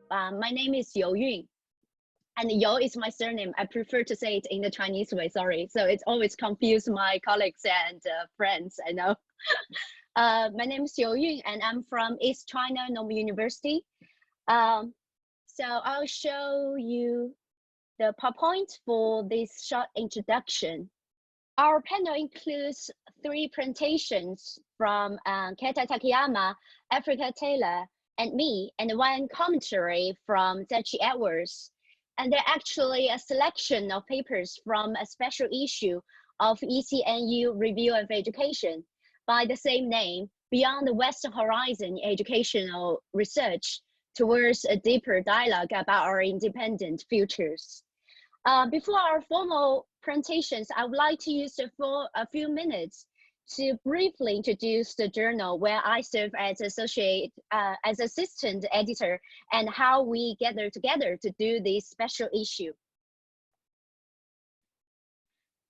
My name is You Yun, and You is my surname. I prefer to say it in the Chinese way, sorry. So it's always confused my colleagues and friends, I know. My name is You Yun, and I'm from East China Normal University. So I'll show you the PowerPoint for this short introduction. Our panel includes 3 presentations from Keita Takayama, Africa Taylor, and me, and 1 commentary from vCIES. And they're actually a selection of papers from a special issue of ECNU Review of Education by the same name, Beyond the Western Horizon Educational Research Towards a Deeper Dialogue About Our Independent Futures. Before our formal presentations, I would like to use a few minutes to briefly introduce the journal where I serve as assistant editor and how we gather together to do this special issue.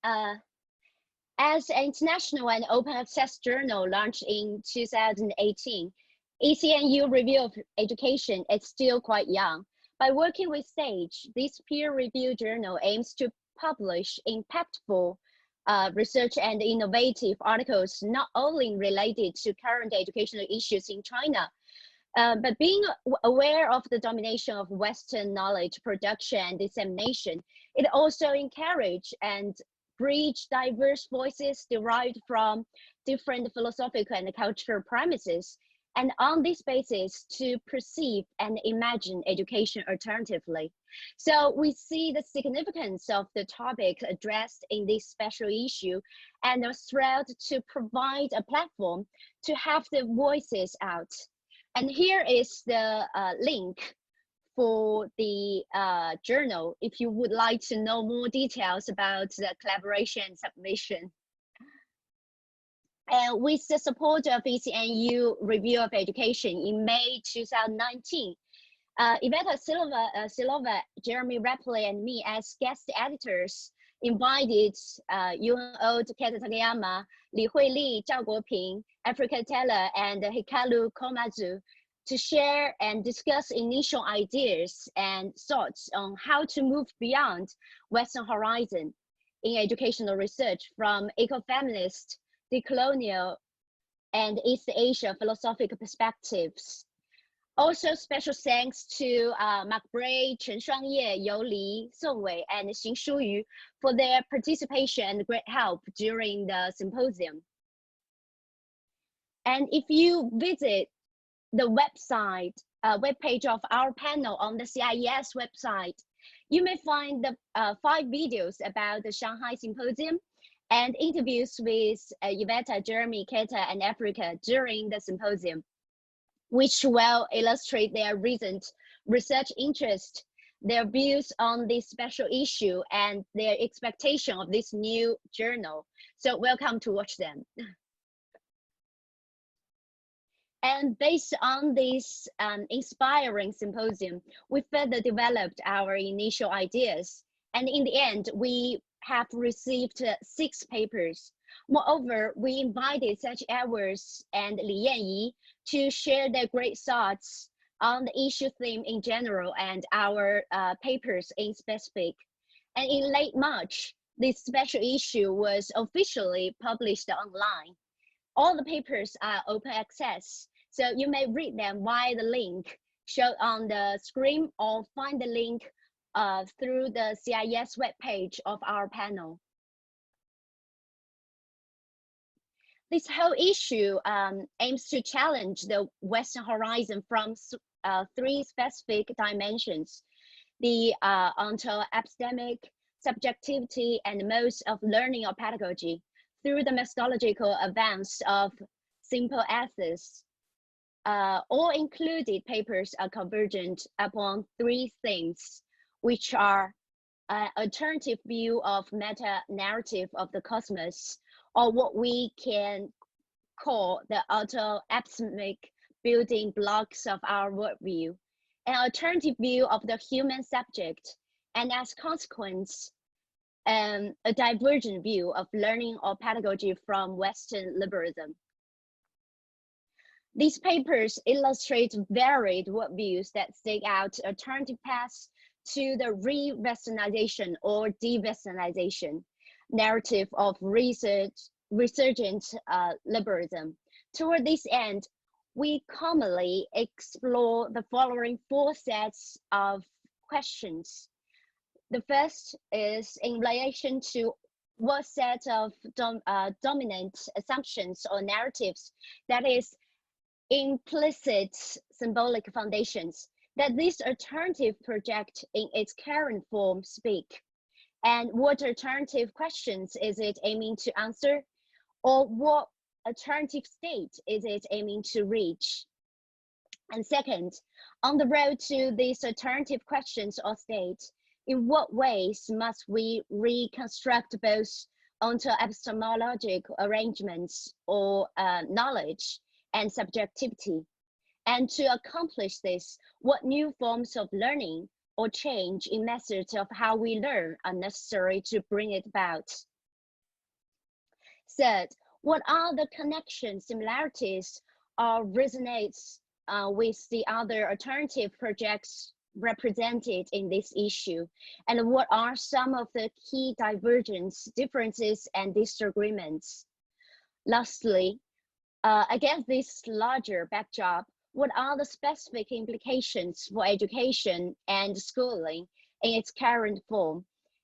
As an international and open access journal launched in 2018, ECNU Review of Education is still quite young. By working with SAGE, this peer-reviewed journal aims to publish impactful research and innovative articles, not only related to current educational issues in China, but being aware of the domination of Western knowledge production and dissemination, it also encourages and bridge diverse voices derived from different philosophical and cultural premises, and on this basis to perceive and imagine education alternatively. So we see the significance of the topic addressed in this special issue and are thrilled to provide a platform to have the voices out. And here is the link for the journal if you would like to know more details about the collaboration and submission. With the support of ECNU Review of Education in May 2019, Iveta Silova, Jeremy Rappleye, and me as guest editors invited UNO Keita Takayama, Li Huili, Zhao Guoping, Africa Taylor, and Hikaru Komatsu to share and discuss initial ideas and thoughts on how to move beyond Western horizon in educational research from ecofeminist, decolonial, and East Asia philosophical perspectives. Also, special thanks to Mark Bray, Chen Shuangye, You Li, Song Wei, and Xing Shuyu for their participation and great help during the symposium. And if you visit the webpage of our panel on the CIES website, you may find the 5 videos about the Shanghai Symposium and interviews with Iveta, Jeremy, Keita, and Africa during the symposium, which will illustrate their recent research interest, their views on this special issue, and their expectation of this new journal. So welcome to watch them. And based on this inspiring symposium, we further developed our initial ideas. And in the end, we have received 6 papers. Moreover, we invited vCIES and Li Yanyi to share their great thoughts on the issue theme in general and our papers in specific. And in late March, this special issue was officially published online. All the papers are open access, so you may read them via the link shown on the screen or find the link through the CIES webpage of our panel. This whole issue aims to challenge the Western horizon from 3 specific dimensions: the onto-epistemic, subjectivity, and modes of learning or pedagogy, through the methodological advance of simple ethics. All included papers are convergent upon 3 themes, which are an alternative view of meta-narrative of the cosmos, or what we can call the auto-epistemic building blocks of our worldview, an alternative view of the human subject, and as a consequence, a divergent view of learning or pedagogy from Western liberalism. These papers illustrate varied worldviews that stake out alternative paths to the re-Westernization or de-Westernization narrative of resurgent liberalism. Toward this end, we commonly explore the following 4 sets of questions. The first is in relation to what set of dominant assumptions or narratives, that is, implicit symbolic foundations, that this alternative project in its current form speak, and what alternative questions is it aiming to answer, or what alternative state is it aiming to reach? And second, on the road to these alternative questions or states, in what ways must we reconstruct both onto epistemologic arrangements or knowledge and subjectivity? And to accomplish this, what new forms of learning or change in methods of how we learn are necessary to bring it about? Third, what are the connections, similarities, or resonates with the other alternative projects represented in this issue? And what are some of the key divergence, differences, and disagreements? Lastly, against this larger backdrop, what are the specific implications for education and schooling in its current form?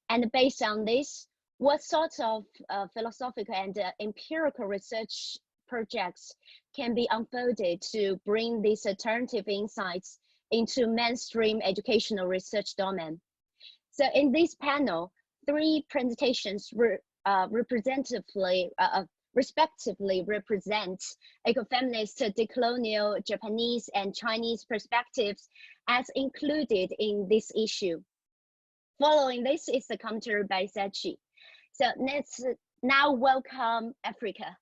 And based on this, what sorts of philosophical and empirical research projects can be unfolded to bring these alternative insights into mainstream educational research domain? So in this panel, 3 presentations respectively represent ecofeminist, decolonial, Japanese, and Chinese perspectives as included in this issue. Following this is the commentary by Sachi. So let's now welcome Africa.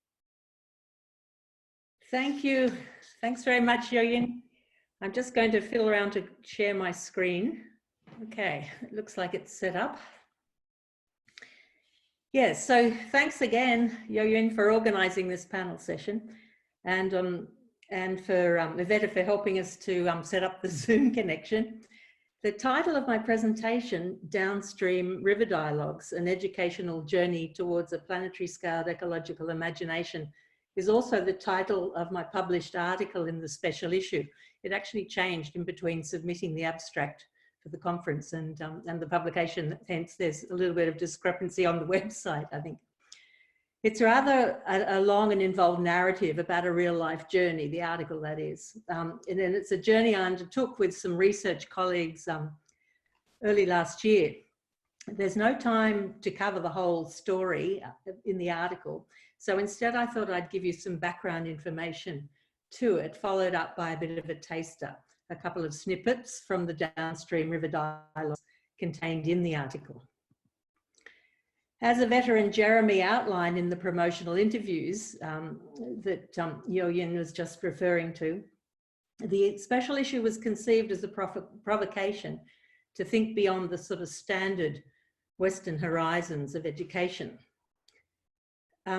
Thank you. Thanks very much, Yo-Yin. I'm just going to fiddle around to share my screen. Okay, it looks like it's set up. Yes, so thanks again, Yo-Yin, for organising this panel session, and for Iveta for helping us to set up the Zoom connection. The title of my presentation, Downstream River Dialogues, an Educational Journey Towards a Planetary Scaled Ecological Imagination, is also the title of my published article in the special issue. It actually changed in between submitting the abstract for the conference and the publication, hence there's a little bit of discrepancy on the website, I think. It's rather a long and involved narrative about a real life journey, the article that is. And it's a journey I undertook with some research colleagues early last year. There's no time to cover the whole story in the article. So instead I thought I'd give you some background information to it, followed up by a bit of a taster, a couple of snippets from the Downstream River Dialogues contained in the article. As Iveta and Jeremy outlined in the promotional interviews that Yo-Yin was just referring to, the special issue was conceived as a provocation to think beyond the sort of standard Western horizons of education.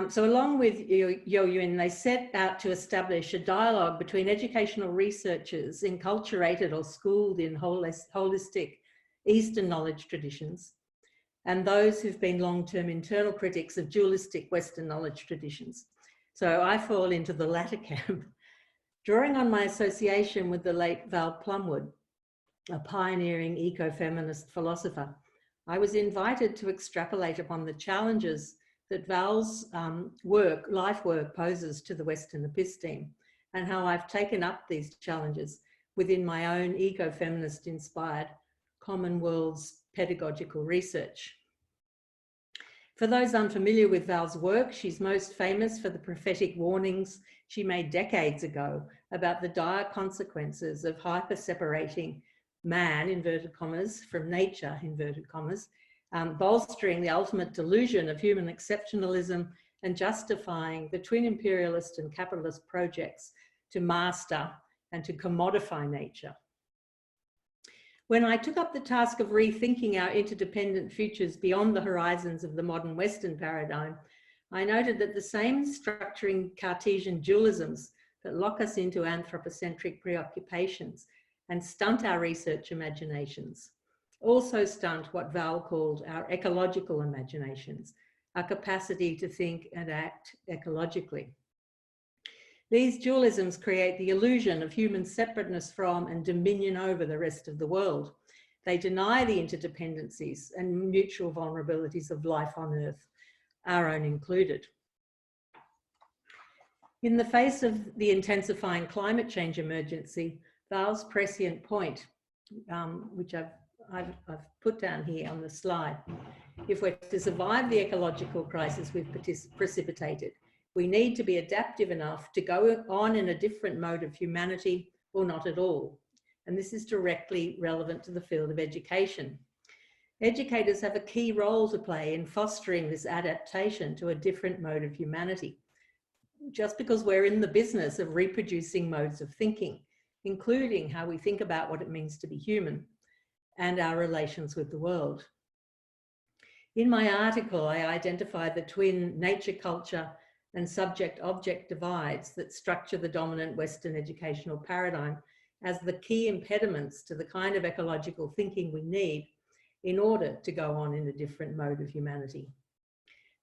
So along with Yo-Yin, they set out to establish a dialogue between educational researchers enculturated or schooled in holistic Eastern knowledge traditions and those who've been long-term internal critics of dualistic Western knowledge traditions. So I fall into the latter camp. Drawing on my association with the late Val Plumwood, a pioneering ecofeminist philosopher, I was invited to extrapolate upon the challenges that Val's life work poses to the Western episteme, and how I've taken up these challenges within my own ecofeminist inspired Common Worlds pedagogical research. For those unfamiliar with Val's work, she's most famous for the prophetic warnings she made decades ago about the dire consequences of hyper-separating man, inverted commas, from nature, inverted commas, bolstering the ultimate delusion of human exceptionalism and justifying the twin imperialist and capitalist projects to master and to commodify nature. When I took up the task of rethinking our interdependent futures beyond the horizons of the modern Western paradigm, I noted that the same structuring Cartesian dualisms that lock us into anthropocentric preoccupations and stunt our research imaginations. Also stunt what Val called our ecological imaginations, our capacity to think and act ecologically. These dualisms create the illusion of human separateness from and dominion over the rest of the world. They deny the interdependencies and mutual vulnerabilities of life on Earth, our own included. In the face of the intensifying climate change emergency, Val's prescient point, which I've put down here on the slide, if we're to survive the ecological crisis we've precipitated, we need to be adaptive enough to go on in a different mode of humanity or not at all. And this is directly relevant to the field of education. Educators have a key role to play in fostering this adaptation to a different mode of humanity, just because we're in the business of reproducing modes of thinking, including how we think about what it means to be human and our relations with the world. In my article, I identified the twin nature-culture and subject-object divides that structure the dominant Western educational paradigm as the key impediments to the kind of ecological thinking we need in order to go on in a different mode of humanity.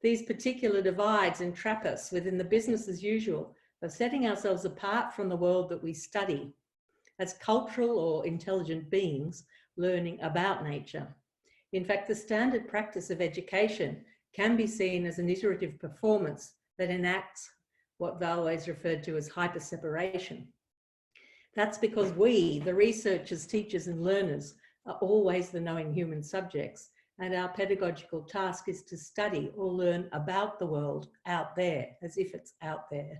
These particular divides entrap us within the business as usual of setting ourselves apart from the world that we study as cultural or intelligent beings learning about nature. In fact, the standard practice of education can be seen as an iterative performance that enacts what Val always referred to as hyper-separation. That's because we, the researchers, teachers, and learners, are always the knowing human subjects, and our pedagogical task is to study or learn about the world out there, as if it's out there.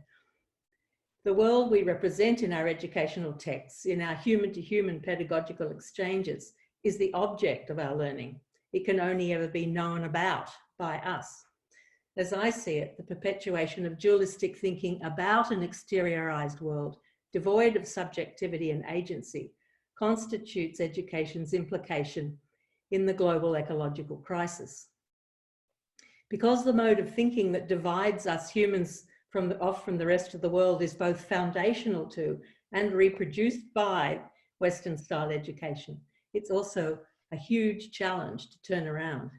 The world we represent in our educational texts, in our human-to-human pedagogical exchanges, is the object of our learning. It can only ever be known about by us. As I see it, the perpetuation of dualistic thinking about an exteriorized world, devoid of subjectivity and agency, constitutes education's implication in the global ecological crisis. Because the mode of thinking that divides us humans off from the rest of the world is both foundational to and reproduced by Western-style education, it's also a huge challenge to turn around.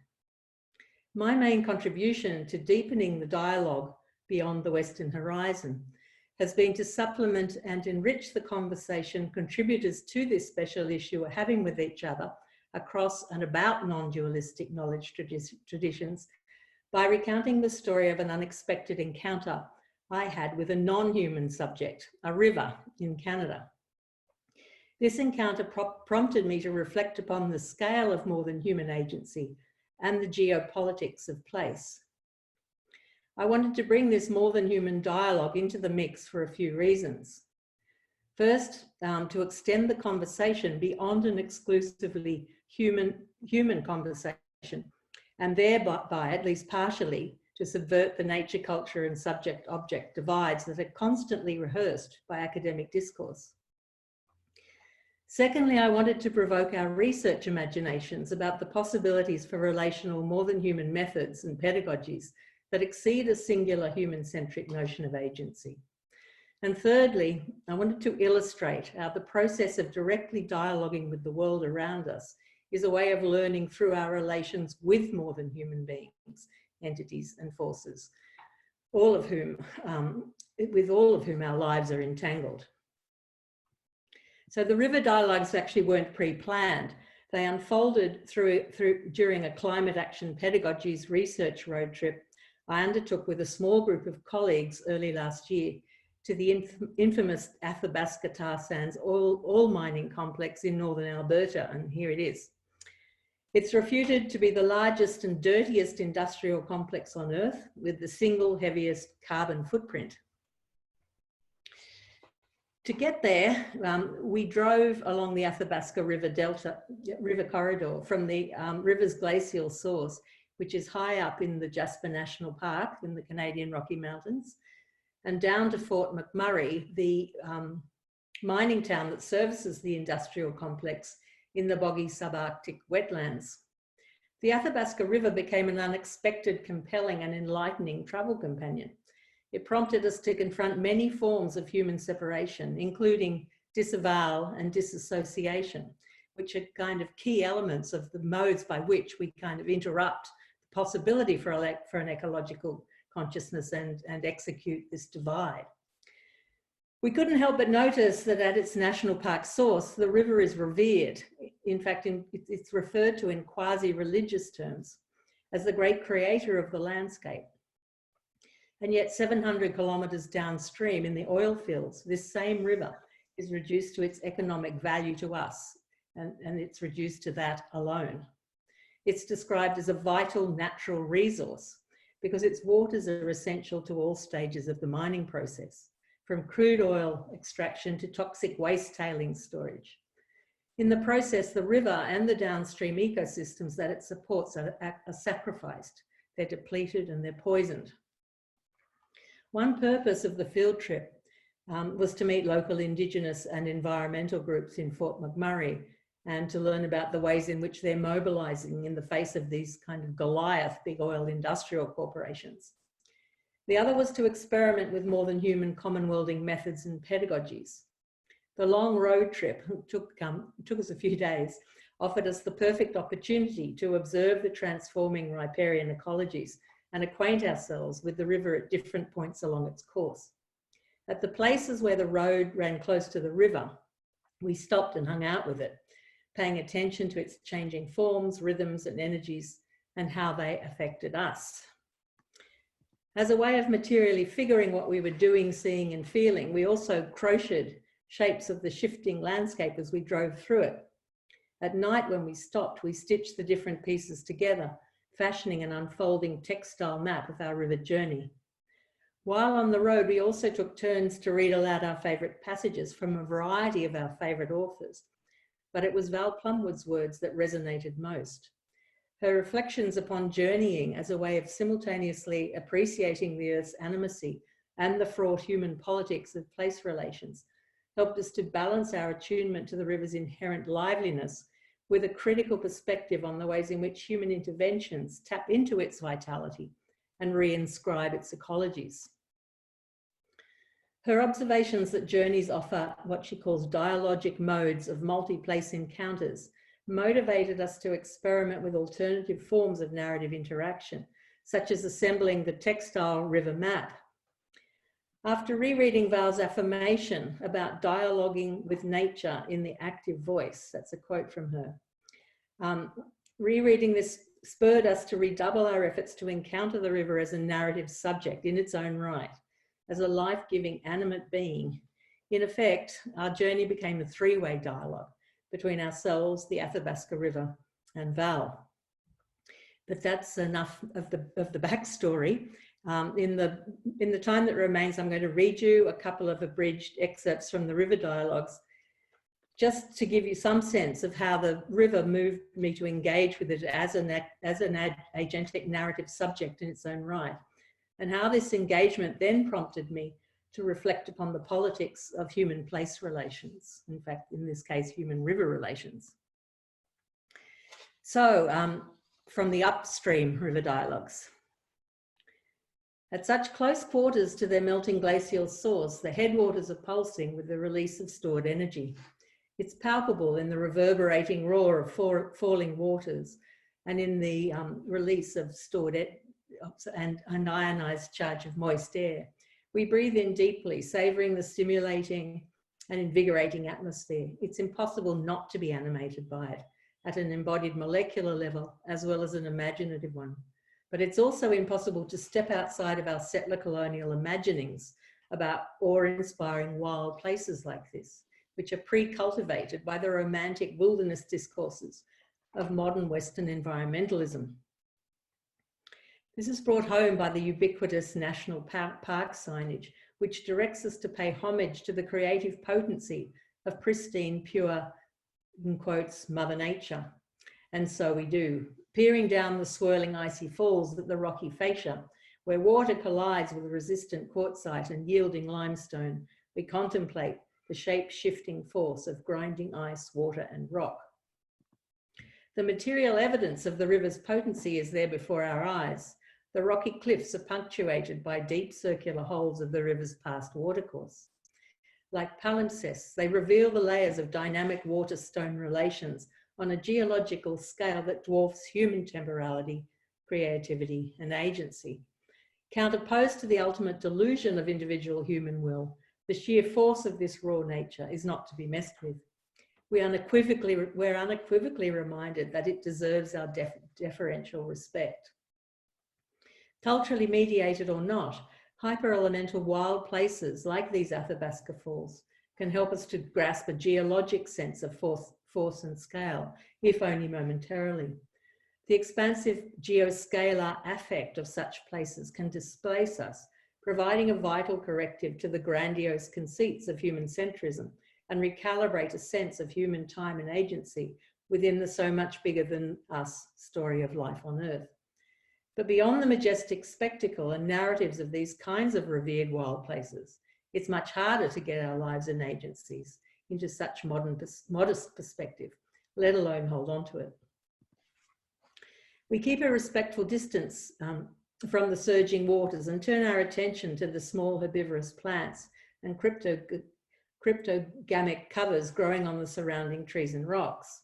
My main contribution to deepening the dialogue beyond the Western horizon has been to supplement and enrich the conversation contributors to this special issue are having with each other across and about non-dualistic knowledge traditions by recounting the story of an unexpected encounter I had with a non-human subject, a river in Canada. This encounter prompted me to reflect upon the scale of more than human agency and the geopolitics of place. I wanted to bring this more than human dialogue into the mix for a few reasons. First, to extend the conversation beyond an exclusively human conversation, and thereby, at least partially, to subvert the nature, culture, and subject-object divides that are constantly rehearsed by academic discourse. Secondly, I wanted to provoke our research imaginations about the possibilities for relational more than human methods and pedagogies that exceed a singular human-centric notion of agency. And thirdly, I wanted to illustrate how the process of directly dialoguing with the world around us is a way of learning through our relations with more than human beings, entities and forces, with all of whom our lives are entangled. So the river dialogues actually weren't pre-planned. They unfolded during a climate action pedagogies research road trip I undertook with a small group of colleagues early last year to the infamous Athabasca tar sands oil mining complex in northern Alberta, and here it is. It's reputed to be the largest and dirtiest industrial complex on Earth with the single heaviest carbon footprint. To get there, we drove along the Athabasca River corridor from the river's glacial source, which is high up in the Jasper National Park in the Canadian Rocky Mountains, and down to Fort McMurray, the mining town that services the industrial complex in the boggy subarctic wetlands. The Athabasca River became an unexpected, compelling and enlightening travel companion. It prompted us to confront many forms of human separation, including disavowal and disassociation, which are kind of key elements of the modes by which we kind of interrupt the possibility for an ecological consciousness and execute this divide. We couldn't help but notice that at its national park source, the river is revered. In fact, it's referred to in quasi-religious terms as the great creator of the landscape. And yet 700 kilometers downstream in the oil fields, this same river is reduced to its economic value to us, and it's reduced to that alone. It's described as a vital natural resource because its waters are essential to all stages of the mining process, from crude oil extraction to toxic waste tailings storage. In the process, the river and the downstream ecosystems that it supports are sacrificed. They're depleted and they're poisoned. One purpose of the field trip was to meet local Indigenous and environmental groups in Fort McMurray and to learn about the ways in which they're mobilizing in the face of these kind of Goliath big oil industrial corporations. The other was to experiment with more than human commonwelding methods and pedagogies. The long road trip, took us a few days, offered us the perfect opportunity to observe the transforming riparian ecologies and acquaint ourselves with the river at different points along its course. At the places where the road ran close to the river, we stopped and hung out with it, paying attention to its changing forms, rhythms, and energies, and how they affected us. As a way of materially figuring what we were doing, seeing, and feeling, we also crocheted shapes of the shifting landscape as we drove through it. At night, when we stopped, we stitched the different pieces together, fashioning an unfolding textile map of our river journey. While on the road, we also took turns to read aloud our favourite passages from a variety of our favourite authors, but it was Val Plumwood's words that resonated most. Her reflections upon journeying as a way of simultaneously appreciating the Earth's animacy and the fraught human politics of place relations helped us to balance our attunement to the river's inherent liveliness with a critical perspective on the ways in which human interventions tap into its vitality and re-inscribe its ecologies. Her observations that journeys offer what she calls dialogic modes of multi-place encounters motivated us to experiment with alternative forms of narrative interaction, such as assembling the textile river map. After rereading Val's affirmation about dialoguing with nature in the active voice, that's a quote from her, rereading this spurred us to redouble our efforts to encounter the river as a narrative subject in its own right, as a life-giving animate being. In effect, our journey became a three-way dialogue between ourselves, the Athabasca River, and Val. But that's enough of the backstory. In the time that remains, I'm going to read you a couple of abridged excerpts from the river dialogues, just to give you some sense of how the river moved me to engage with it as an agentic narrative subject in its own right, and how this engagement then prompted me to reflect upon the politics of human-place relations. In fact, in this case, human-river relations. So, from the Upstream river dialogues. At such close quarters to their melting glacial source, the headwaters are pulsing with the release of stored energy. It's palpable in the reverberating roar of falling waters and in the release of stored and an ionized charge of moist air. We breathe in deeply, savouring the stimulating and invigorating atmosphere. It's impossible not to be animated by it at an embodied molecular level as well as an imaginative one. But it's also impossible to step outside of our settler colonial imaginings about awe-inspiring wild places like this, which are pre-cultivated by the romantic wilderness discourses of modern Western environmentalism. This is brought home by the ubiquitous national park signage, which directs us to pay homage to the creative potency of pristine, pure, in quotes, Mother Nature. And so we do, peering down the swirling icy falls at the rocky fascia, where water collides with resistant quartzite and yielding limestone, we contemplate the shape-shifting force of grinding ice, water, and rock. The material evidence of the river's potency is there before our eyes. The rocky cliffs are punctuated by deep circular holes of the river's past watercourse. Like palimpsests, they reveal the layers of dynamic water-stone relations on a geological scale that dwarfs human temporality, creativity, and agency. Counterposed to the ultimate delusion of individual human will, the sheer force of this raw nature is not to be messed with. We're unequivocally reminded that it deserves our deferential respect. Culturally mediated or not, hyperelemental wild places like these Athabasca Falls can help us to grasp a geologic sense of force and scale, if only momentarily. The expansive geoscalar affect of such places can displace us, providing a vital corrective to the grandiose conceits of human centrism and recalibrate a sense of human time and agency within the so much bigger than us story of life on Earth. But beyond the majestic spectacle and narratives of these kinds of revered wild places, it's much harder to get our lives and agencies into such modest perspective, let alone hold on to it. We keep a respectful distance from the surging waters and turn our attention to the small herbivorous plants and cryptogamic covers growing on the surrounding trees and rocks.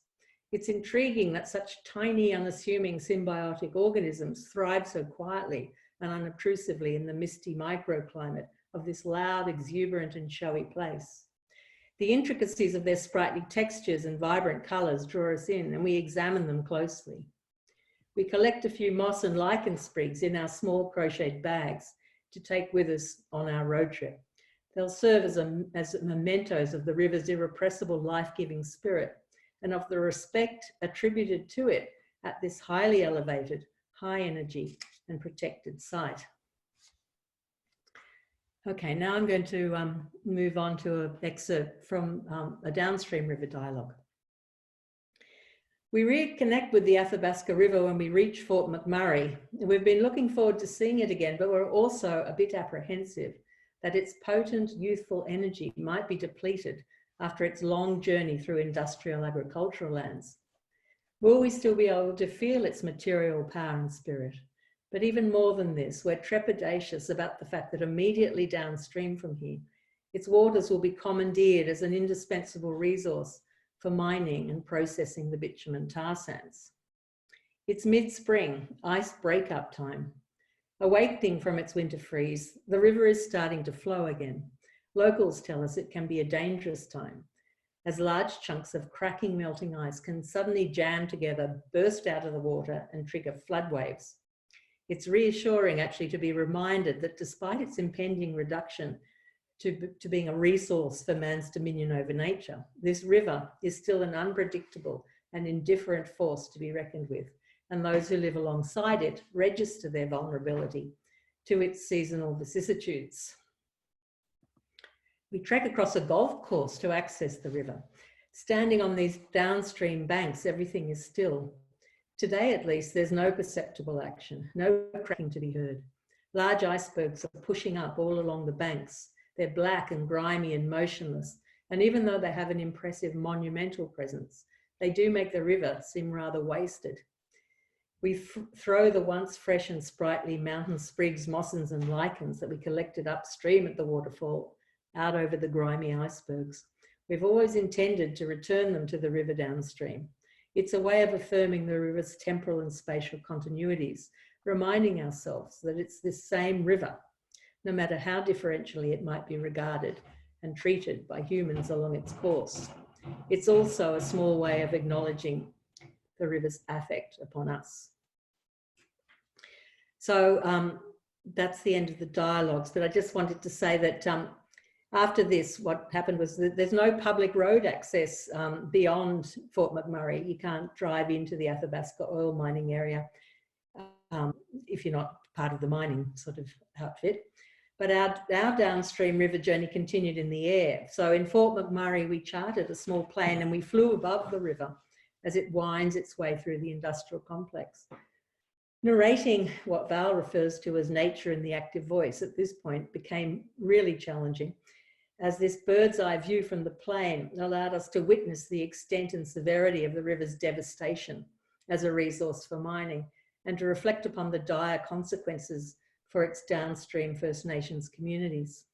It's intriguing that such tiny, unassuming symbiotic organisms thrive so quietly and unobtrusively in the misty microclimate of this loud, exuberant, and showy place. The intricacies of their sprightly textures and vibrant colours draw us in, and we examine them closely. We collect a few moss and lichen sprigs in our small crocheted bags to take with us on our road trip. They'll serve as mementos of the river's irrepressible life-giving spirit and of the respect attributed to it at this highly elevated, high energy and protected site. Okay, now I'm going to move on to an excerpt from a downstream river dialogue. We reconnect with the Athabasca River when we reach Fort McMurray. We've been looking forward to seeing it again, but we're also a bit apprehensive that its potent, youthful energy might be depleted after its long journey through industrial agricultural lands. Will we still be able to feel its material power and spirit? But even more than this, we're trepidatious about the fact that immediately downstream from here, its waters will be commandeered as an indispensable resource for mining and processing the bitumen tar sands. It's mid-spring, ice breakup time. Awakening from its winter freeze, the river is starting to flow again. Locals tell us it can be a dangerous time, as large chunks of cracking melting ice can suddenly jam together, burst out of the water, and trigger flood waves. It's reassuring actually to be reminded that despite its impending reduction to being a resource for man's dominion over nature, this river is still an unpredictable and indifferent force to be reckoned with, and those who live alongside it register their vulnerability to its seasonal vicissitudes. We trek across a golf course to access the river. Standing on these downstream banks, everything is still. Today, at least, there's no perceptible action, no cracking to be heard. Large icebergs are pushing up all along the banks. They're black and grimy and motionless, and even though they have an impressive monumental presence, they do make the river seem rather wasted. We throw the once fresh and sprightly mountain sprigs, mossens and lichens that we collected upstream at the waterfall out over the grimy icebergs. We've always intended to return them to the river downstream. It's a way of affirming the river's temporal and spatial continuities, reminding ourselves that it's this same river, no matter how differentially it might be regarded and treated by humans along its course. It's also a small way of acknowledging the river's affect upon us. So that's the end of the dialogues, but I just wanted to say that after this, what happened was that there's no public road access beyond Fort McMurray. You can't drive into the Athabasca oil mining area if you're not part of the mining sort of outfit. But our downstream river journey continued in the air. So in Fort McMurray, we chartered a small plane and we flew above the river as it winds its way through the industrial complex. Narrating what Val refers to as nature in the active voice at this point became really challenging, as this bird's eye view from the plane allowed us to witness the extent and severity of the river's devastation as a resource for mining, and to reflect upon the dire consequences for its downstream First Nations communities.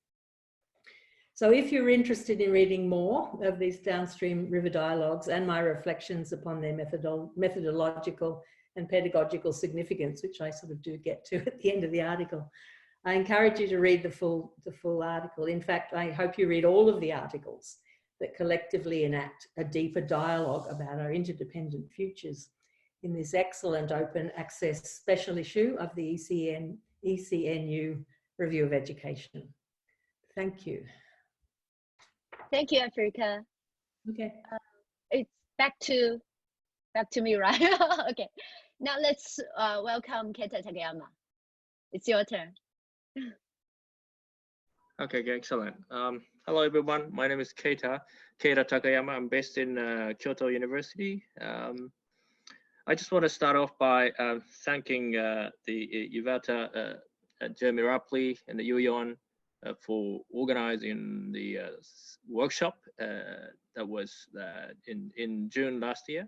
So if you're interested in reading more of these downstream river dialogues and my reflections upon their methodological and pedagogical significance, which I sort of do get to at the end of the article, I encourage you to read the full article. In fact, I hope you read all of the articles that collectively enact a deeper dialogue about our interdependent futures in this excellent open access special issue of the ECNU Review of Education. Thank you. Thank you, Africa. Okay. It's back to me, right? Okay. Now let's welcome Keita Takayama. It's your turn. Okay, excellent. Hello, everyone. My name is Keita Takayama. I'm based in Kyoto University. I just want to start off by thanking the Iveta, Jeremy Rappleye, and the Yuyon for organizing the workshop that was in June last year.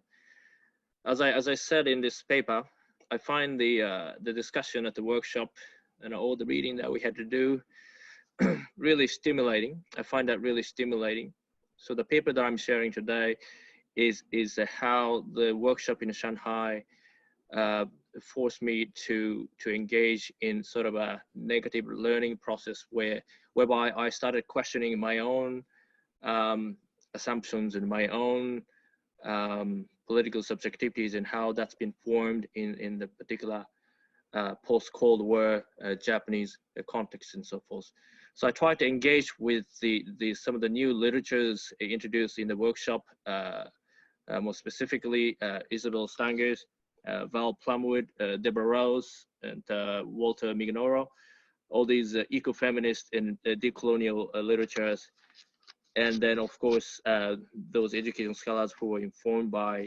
As I said in this paper, I find the discussion at the workshop and all the reading that we had to do really stimulating. I find that really stimulating. So the paper that I'm sharing today is how the workshop in Shanghai forced me to engage in sort of a negative learning process whereby I started questioning my own assumptions and my own political subjectivities and how that's been formed in the particular post-Cold War Japanese context and so forth. So I tried to engage with some of the new literatures introduced in the workshop, more specifically Isabel Stangers, Val Plumwood, Deborah Rose, and Walter Mignoro, all these ecofeminist and decolonial literatures. And then, of course, those educational scholars who were informed by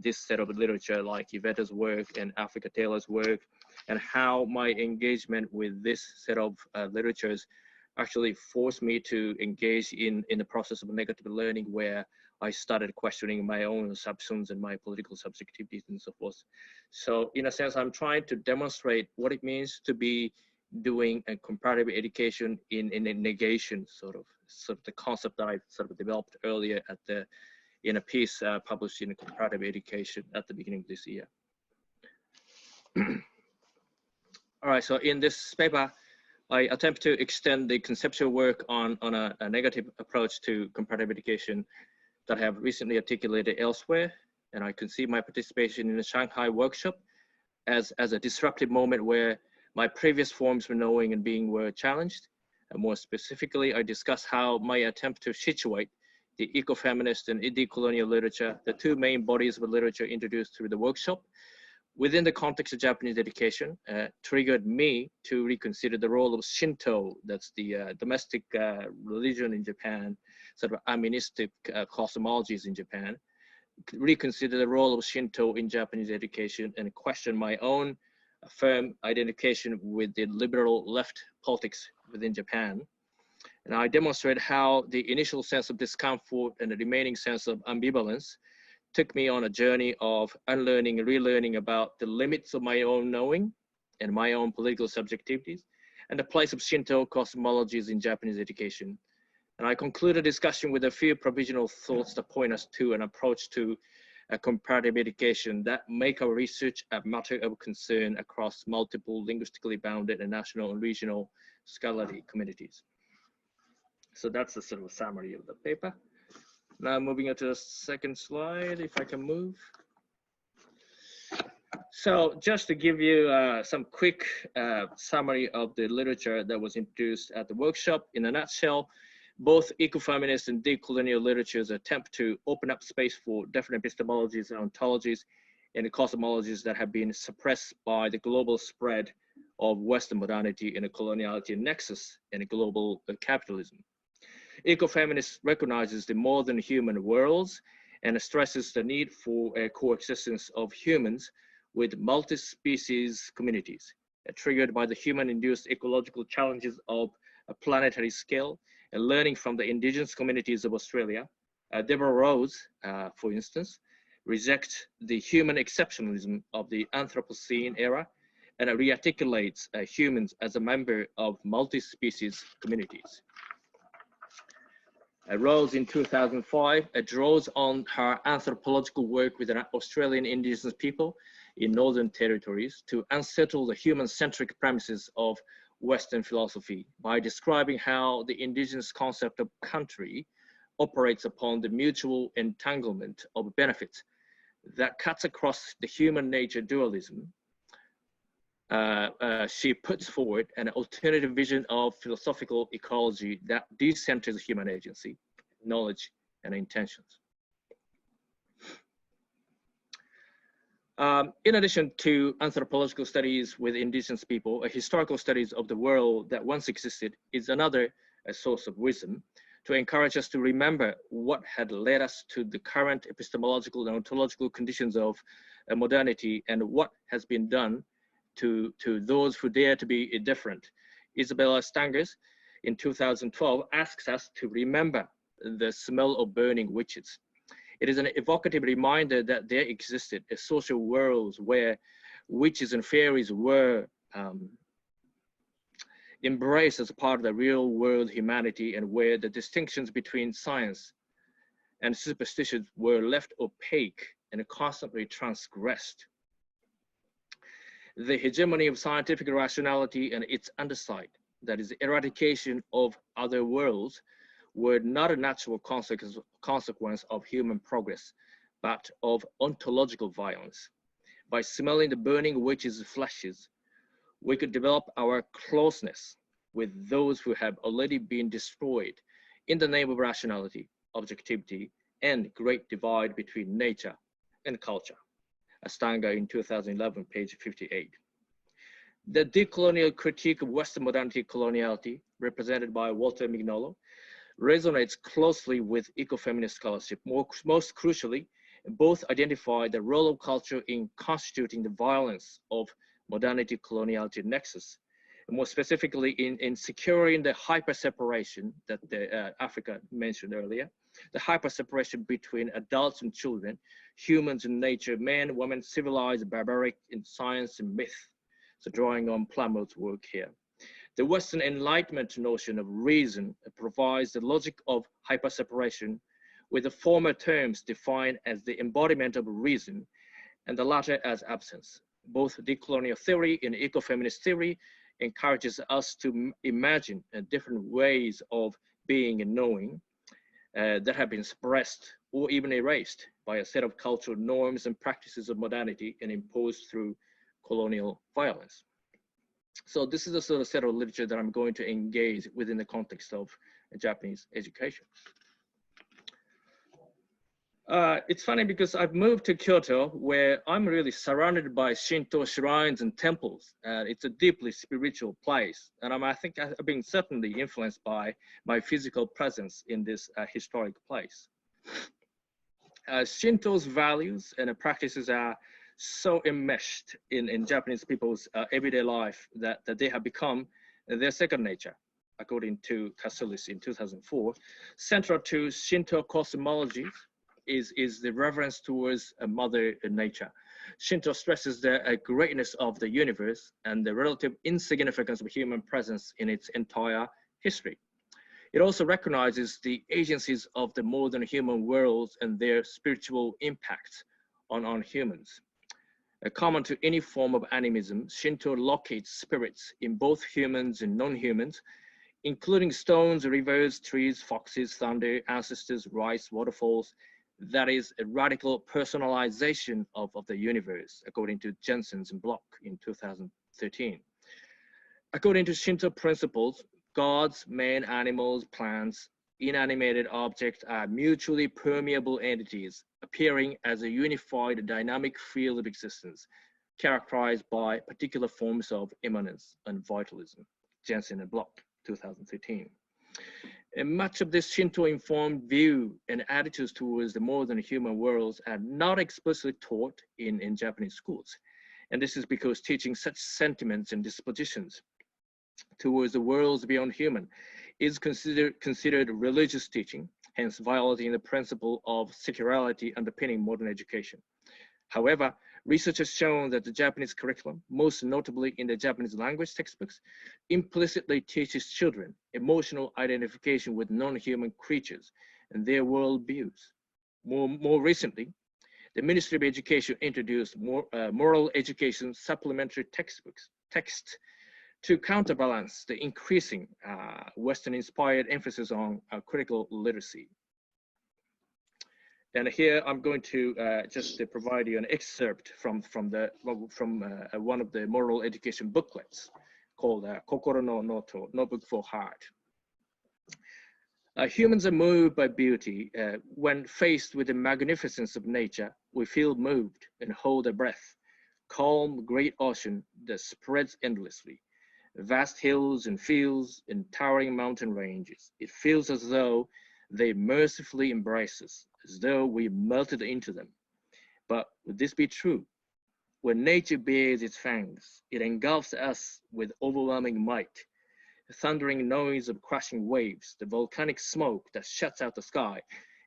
this set of literature, like Iveta's work and Africa Taylor's work, and how my engagement with this set of literatures actually forced me to engage in the process of negative learning, where I started questioning my own assumptions and my political subjectivities and so forth. So in a sense, I'm trying to demonstrate what it means to be doing a comparative education in a negation, sort of the concept that I sort of developed earlier in a piece published in Comparative Education at the beginning of this year. All right, so in this paper, I attempt to extend the conceptual work on a negative approach to comparative education that I have recently articulated elsewhere. And I conceive my participation in the Shanghai workshop as a disruptive moment where my previous forms of knowing and being were challenged. And more specifically, I discuss how my attempt to situate the ecofeminist and decolonial literature, the two main bodies of literature introduced through the workshop, within the context of Japanese education, triggered me to reconsider the role of Shinto, that's the domestic religion in Japan, sort of animistic cosmologies in Japan, reconsider the role of Shinto in Japanese education and question my own firm identification with the liberal left politics within Japan. And I demonstrate how the initial sense of discomfort and the remaining sense of ambivalence took me on a journey of unlearning and relearning about the limits of my own knowing and my own political subjectivities and the place of Shinto cosmologies in Japanese education. And I conclude a discussion with a few provisional thoughts that point us to an approach to a comparative education that make our research a matter of concern across multiple linguistically bounded and national and regional scholarly communities. So that's a sort of summary of the paper. Now moving on to the second slide, if I can move. So just to give you some quick summary of the literature that was introduced at the workshop, in a nutshell, both ecofeminist and decolonial literatures attempt to open up space for different epistemologies and ontologies and cosmologies that have been suppressed by the global spread of Western modernity and a coloniality nexus and global capitalism. Ecofeminist recognizes the more than human worlds and stresses the need for a coexistence of humans with multi-species communities, triggered by the human-induced ecological challenges of a planetary scale and learning from the indigenous communities of Australia. Deborah Rose, for instance, rejects the human exceptionalism of the Anthropocene era, and rearticulates humans as a member of multi-species communities. Rose in 2005 draws on her anthropological work with Australian Indigenous people in Northern Territories to unsettle the human-centric premises of Western philosophy by describing how the Indigenous concept of country operates upon the mutual entanglement of benefits that cuts across the human nature dualism. She puts forward an alternative vision of philosophical ecology that decenters human agency, knowledge, and intentions. In addition to anthropological studies with Indigenous people, historical studies of the world that once existed is another source of wisdom to encourage us to remember what had led us to the current epistemological and ontological conditions of modernity and what has been done to those who dare to be different. Isabella Stangers in 2012 asks us to remember the smell of burning witches. It is an evocative reminder that there existed a social world where witches and fairies were embraced as a part of the real world humanity, and where the distinctions between science and superstition were left opaque and constantly transgressed. The hegemony of scientific rationality and its underside, that is, eradication of other worlds, were not a natural consequence of human progress, but of ontological violence. By smelling the burning witches' fleshes, we could develop our closeness with those who have already been destroyed in the name of rationality, objectivity, and great divide between nature and culture. Astanga in 2011, page 58. The decolonial critique of Western modernity coloniality, represented by Walter Mignolo, resonates closely with ecofeminist scholarship. Most crucially, both identify the role of culture in constituting the violence of modernity coloniality nexus, and more specifically in securing the hyper-separation that Africa mentioned earlier, the hyper-separation between adults and children, humans and nature, man, woman, civilized, barbaric, in science and myth. So drawing on Plummer's work here. The Western Enlightenment notion of reason provides the logic of hyper-separation, with the former terms defined as the embodiment of reason and the latter as absence. Both decolonial theory and ecofeminist theory encourages us to imagine different ways of being and knowing that have been suppressed or even erased by a set of cultural norms and practices of modernity and imposed through colonial violence. So this is the sort of set of literature that I'm going to engage within the context of Japanese education. It's funny because I've moved to Kyoto, where I'm really surrounded by Shinto shrines and temples. It's a deeply spiritual place. And I think I've been certainly influenced by my physical presence in this historic place. Shinto's values and practices are so enmeshed in Japanese people's everyday life that they have become their second nature, according to Kasulis in 2004. Central to Shinto cosmology is the reverence towards Mother Nature. Shinto stresses the greatness of the universe and the relative insignificance of human presence in its entire history. It also recognizes the agencies of the modern human world and their spiritual impact on humans. Common to any form of animism, Shinto locates spirits in both humans and non-humans, including stones, rivers, trees, foxes, thunder, ancestors, rice, waterfalls. That is a radical personalization of the universe, according to Jensen's and Block in 2013. According to Shinto principles, gods, men, animals, plants, inanimated objects are mutually permeable entities appearing as a unified dynamic field of existence, characterized by particular forms of immanence and vitalism. Jensen and Block, 2013. And much of this Shinto-informed view and attitudes towards the modern human worlds are not explicitly taught in Japanese schools. And this is because teaching such sentiments and dispositions towards the worlds beyond human is considered religious teaching. hence violating the principle of secularity underpinning modern education. However, research has shown that the Japanese curriculum, most notably in the Japanese language textbooks, implicitly teaches children emotional identification with non-human creatures and their worldviews. More recently, the Ministry of Education introduced moral education supplementary text to counterbalance the increasing Western-inspired emphasis on critical literacy. And here I'm going to just provide you an excerpt from one of the moral education booklets called Kokoro no Noto, Notebook for Heart. Humans are moved by beauty. When faced with the magnificence of nature, we feel moved and hold our breath. Calm, great ocean that spreads endlessly. Vast hills and fields and towering mountain ranges. It feels as though they mercifully embrace us, as though we melted into them. But would this be true? When nature bares its fangs, it engulfs us with overwhelming might. The thundering noise of crashing waves, the volcanic smoke that shuts out the sky,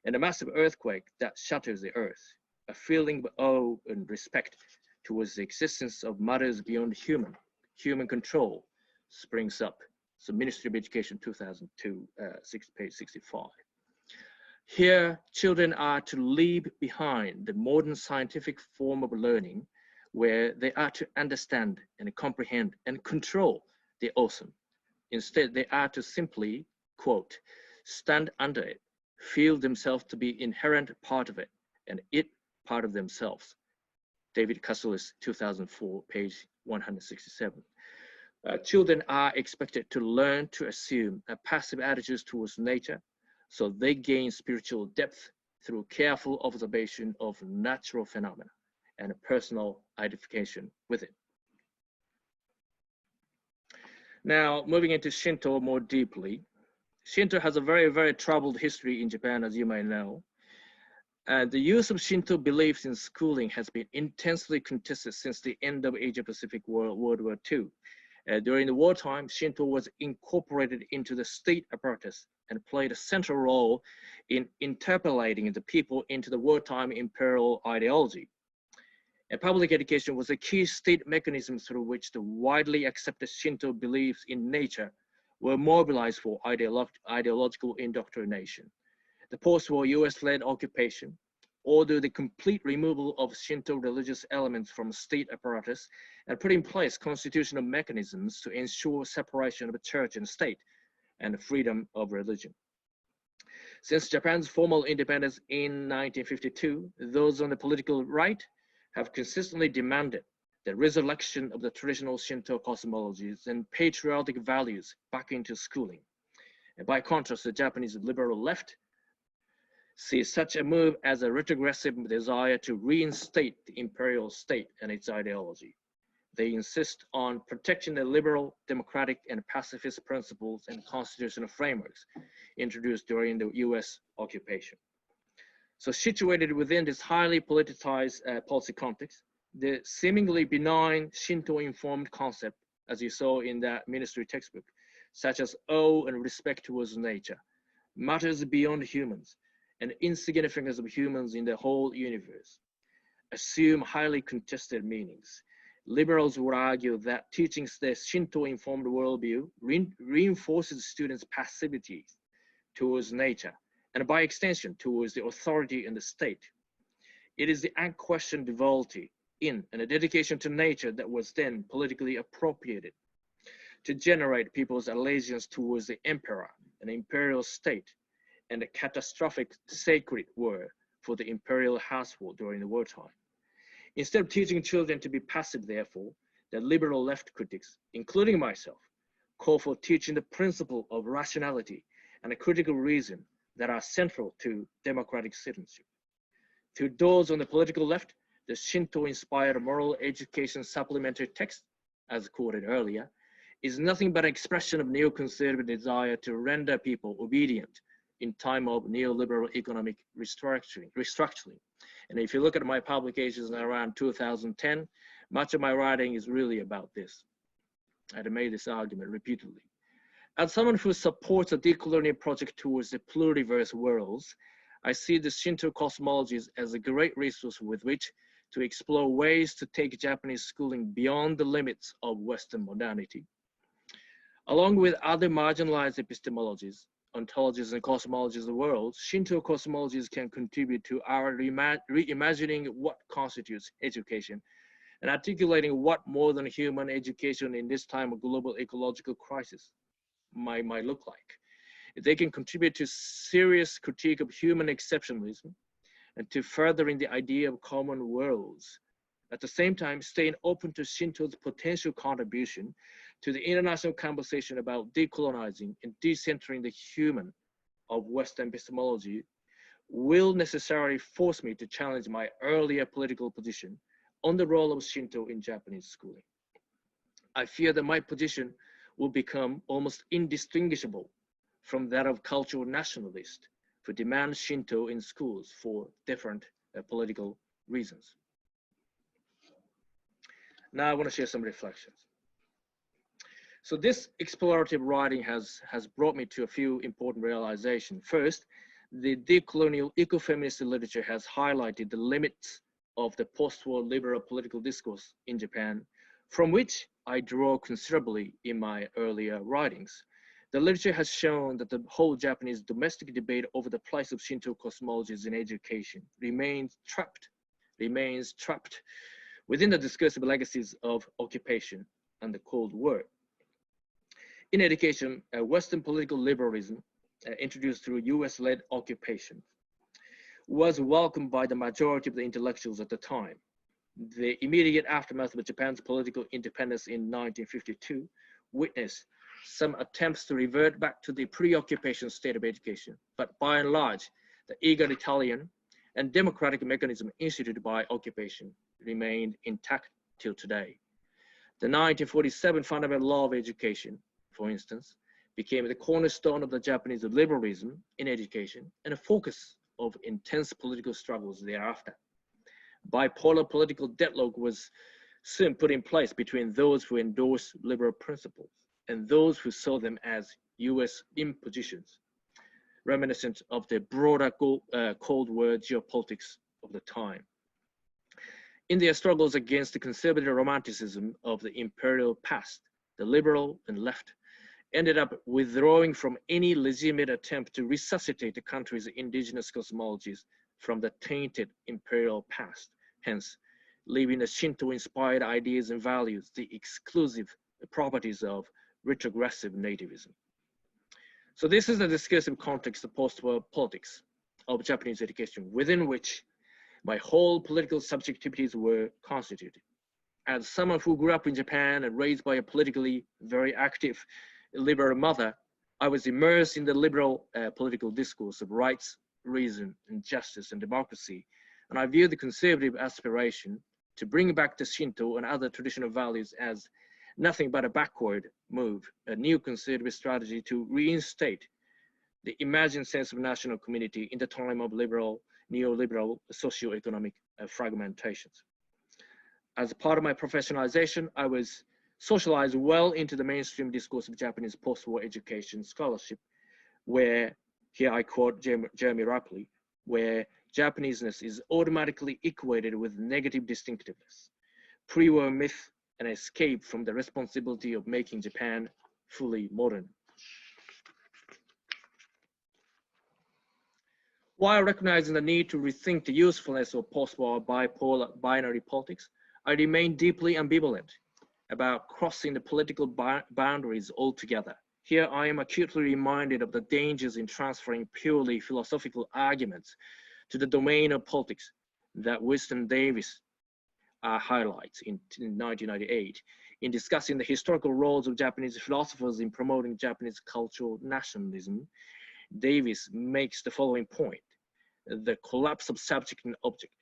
and a massive earthquake that shatters the earth. A feeling of awe and respect towards the existence of matters beyond human control springs up. So Ministry of Education 2002, page 65. Here, children are to leave behind the modern scientific form of learning where they are to understand and comprehend and control the awesome. Instead, they are to simply, quote, stand under it, feel themselves to be inherent part of it, and it part of themselves. David Kasulis, 2004, page 167. Children are expected to learn to assume a passive attitude towards nature, so they gain spiritual depth through careful observation of natural phenomena and personal identification with it. Now, moving into Shinto more deeply, Shinto has a very, very troubled history in Japan, as you may know. And the use of Shinto beliefs in schooling has been intensely contested since the end of Asia-Pacific World War II. During the wartime, Shinto was incorporated into the state apparatus and played a central role in interpolating the people into the wartime imperial ideology. And public education was a key state mechanism through which the widely accepted Shinto beliefs in nature were mobilized for ideological indoctrination. The post-war US-led occupation, ordered the complete removal of Shinto religious elements from state apparatus and put in place constitutional mechanisms to ensure separation of church and state and freedom of religion. Since Japan's formal independence in 1952, those on the political right have consistently demanded the resurrection of the traditional Shinto cosmologies and patriotic values back into schooling. And by contrast, the Japanese liberal left sees such a move as a retrogressive desire to reinstate the imperial state and its ideology. They insist on protecting the liberal, democratic, and pacifist principles and constitutional frameworks introduced during the US occupation. So situated within this highly politicized policy context, the seemingly benign Shinto-informed concept, as you saw in that ministry textbook, such as awe and respect towards nature, matters beyond humans, and insignificance of humans in the whole universe, assume highly contested meanings. Liberals would argue that teaching the Shinto-informed worldview reinforces students' passivity towards nature, and by extension, towards the authority and the state. It is the unquestioned devotion in and a dedication to nature that was then politically appropriated to generate people's allegiance towards the emperor and imperial state, and a catastrophic sacred war for the imperial household during the wartime. Instead of teaching children to be passive, therefore, the liberal left critics, including myself, call for teaching the principle of rationality and a critical reason that are central to democratic citizenship. To those on the political left, the Shinto-inspired moral education supplementary text, as quoted earlier, is nothing but an expression of neoconservative desire to render people obedient in time of neoliberal economic restructuring. And if you look at my publications around 2010, much of my writing is really about this. I've made this argument repeatedly. As someone who supports a decolonial project towards the pluriverse worlds, I see the Shinto cosmologies as a great resource with which to explore ways to take Japanese schooling beyond the limits of Western modernity. Along with other marginalized epistemologies, ontologies, and cosmologies of the world, Shinto cosmologies can contribute to our reimagining what constitutes education and articulating what more than human education in this time of global ecological crisis might look like. They can contribute to serious critique of human exceptionalism and to furthering the idea of common worlds. At the same time, staying open to Shinto's potential contribution to the international conversation about decolonizing and decentering the human of Western epistemology will necessarily force me to challenge my earlier political position on the role of Shinto in Japanese schooling. I fear that my position will become almost indistinguishable from that of cultural nationalists who demand Shinto in schools for different political reasons. Now I want to share some reflections. So this explorative writing has brought me to a few important realizations. First, the decolonial ecofeminist literature has highlighted the limits of the post-war liberal political discourse in Japan, from which I draw considerably in my earlier writings. The literature has shown that the whole Japanese domestic debate over the place of Shinto cosmologies in education remains trapped within the discursive legacies of occupation and the Cold War. In education, Western political liberalism, introduced through US-led occupation, was welcomed by the majority of the intellectuals at the time. The immediate aftermath of Japan's political independence in 1952 witnessed some attempts to revert back to the pre-occupation state of education, but by and large, the egalitarian and democratic mechanism instituted by occupation remained intact till today. The 1947 Fundamental Law of Education, for instance, became the cornerstone of the Japanese liberalism in education and a focus of intense political struggles thereafter. Bipolar political deadlock was soon put in place between those who endorsed liberal principles and those who saw them as US impositions, reminiscent of the broader Cold War geopolitics of the time. In their struggles against the conservative romanticism of the imperial past, the liberal and left ended up withdrawing from any legitimate attempt to resuscitate the country's indigenous cosmologies from the tainted imperial past, hence leaving the Shinto-inspired ideas and values the exclusive properties of retrogressive nativism. So this is the discursive context of post-war politics of Japanese education, within which my whole political subjectivities were constituted. As someone who grew up in Japan and raised by a politically very active liberal mother, I was immersed in the liberal political discourse of rights, reason, and justice and democracy. And I view the conservative aspiration to bring back the Shinto and other traditional values as nothing but a backward move, a new conservative strategy to reinstate the imagined sense of national community in the time of neoliberal socio-economic fragmentations. As a part of my professionalization, I was socialized well into the mainstream discourse of Japanese post-war education scholarship, where, here I quote Jeremy Rappleye, where Japaneseness is automatically equated with negative distinctiveness, pre-war myth, and escape from the responsibility of making Japan fully modern. While recognizing the need to rethink the usefulness of post-war bipolar binary politics, I remain deeply ambivalent about crossing the political boundaries altogether. Here I am acutely reminded of the dangers in transferring purely philosophical arguments to the domain of politics that Winston Davis highlights in 1998 in discussing the historical roles of Japanese philosophers in promoting Japanese cultural nationalism. Davis makes the following point: the collapse of subject and object,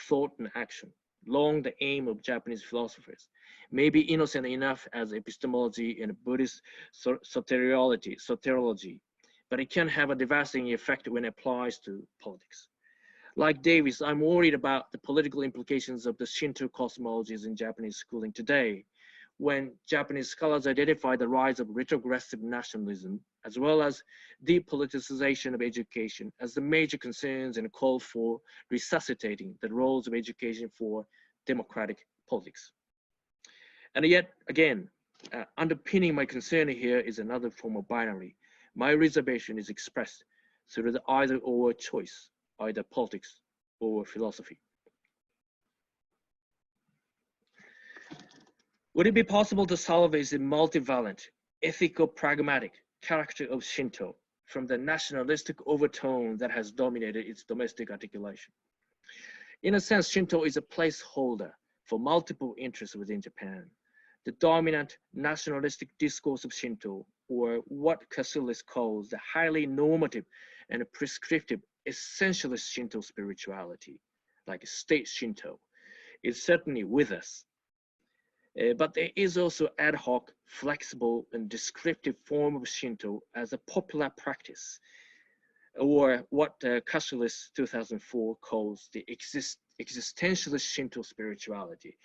thought and action, long the aim of Japanese philosophers, may be innocent enough as epistemology and Buddhist soteriology, but it can have a devastating effect when it applies to politics. Like Davis, I'm worried about the political implications of the Shinto cosmologies in Japanese schooling today, when Japanese scholars identify the rise of retrogressive nationalism, as well as depoliticization of education as the major concerns and call for resuscitating the roles of education for democratic politics. And yet, again, underpinning my concern here is another form of binary. My reservation is expressed through the either-or choice, either politics or philosophy. Would it be possible to salvage the multivalent, ethical, pragmatic character of Shinto from the nationalistic overtone that has dominated its domestic articulation? In a sense, Shinto is a placeholder for multiple interests within Japan. The dominant nationalistic discourse of Shinto, or what Cassilis calls the highly normative and prescriptive essentialist Shinto spirituality, like state Shinto, is certainly with us. But there is also ad hoc, flexible, and descriptive form of Shinto as a popular practice, or what Cassilis 2004 calls the existentialist Shinto spirituality,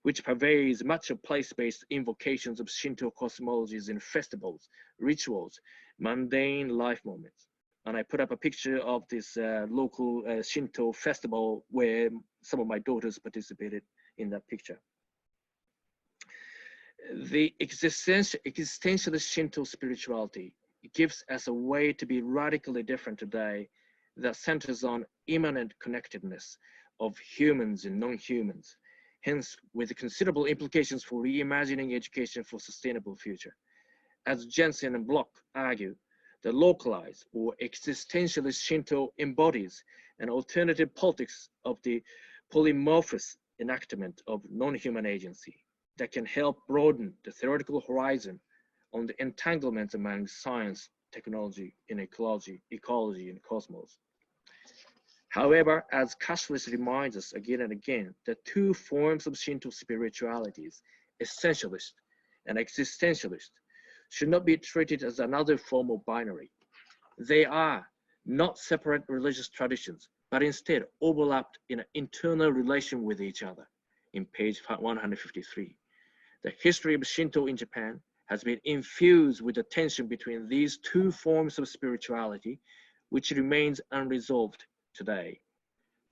which pervades much of place-based invocations of Shinto cosmologies in festivals, rituals, mundane life moments. And I put up a picture of this local Shinto festival where some of my daughters participated in that picture. The existentialist Shinto spirituality gives us a way to be radically different today that centers on immanent connectedness of humans and non-humans, hence with considerable implications for reimagining education for sustainable future. As Jensen and Bloch argue, the localized or existentialist Shinto embodies an alternative politics of the polymorphous enactment of non-human agency that can help broaden the theoretical horizon on the entanglements among science, technology, and ecology, and cosmos. However, as Cassilis reminds us again and again, the two forms of Shinto spiritualities, essentialist and existentialist, should not be treated as another form of binary. They are not separate religious traditions, but instead overlapped in an internal relation with each other. In page 153. The history of Shinto in Japan has been infused with the tension between these two forms of spirituality, which remains unresolved today.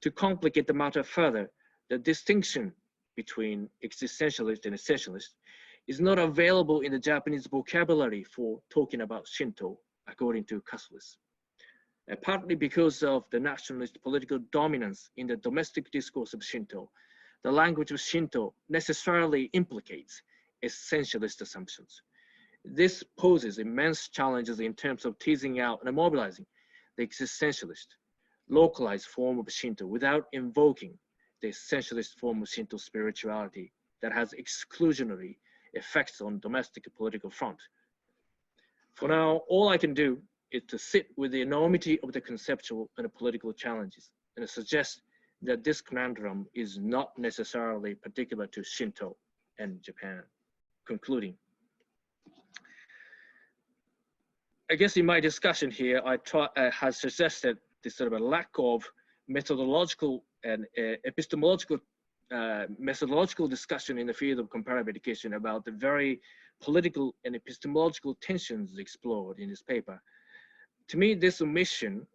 To complicate the matter further, the distinction between existentialist and essentialist is not available in the Japanese vocabulary for talking about Shinto, according to Cassilis. Partly because of the nationalist political dominance in the domestic discourse of Shinto, the language of Shinto necessarily implicates essentialist assumptions. This poses immense challenges in terms of teasing out and mobilizing the existentialist, localized form of Shinto without invoking the essentialist form of Shinto spirituality that has exclusionary effects on domestic political front. For now, all I can do is to sit with the enormity of the conceptual and the political challenges and suggest that this conundrum is not necessarily particular to Shinto and Japan. Concluding, I guess in my discussion here, I have suggested this sort of a lack of methodological and epistemological methodological discussion in the field of comparative education about the very political and epistemological tensions explored in this paper. To me, this omission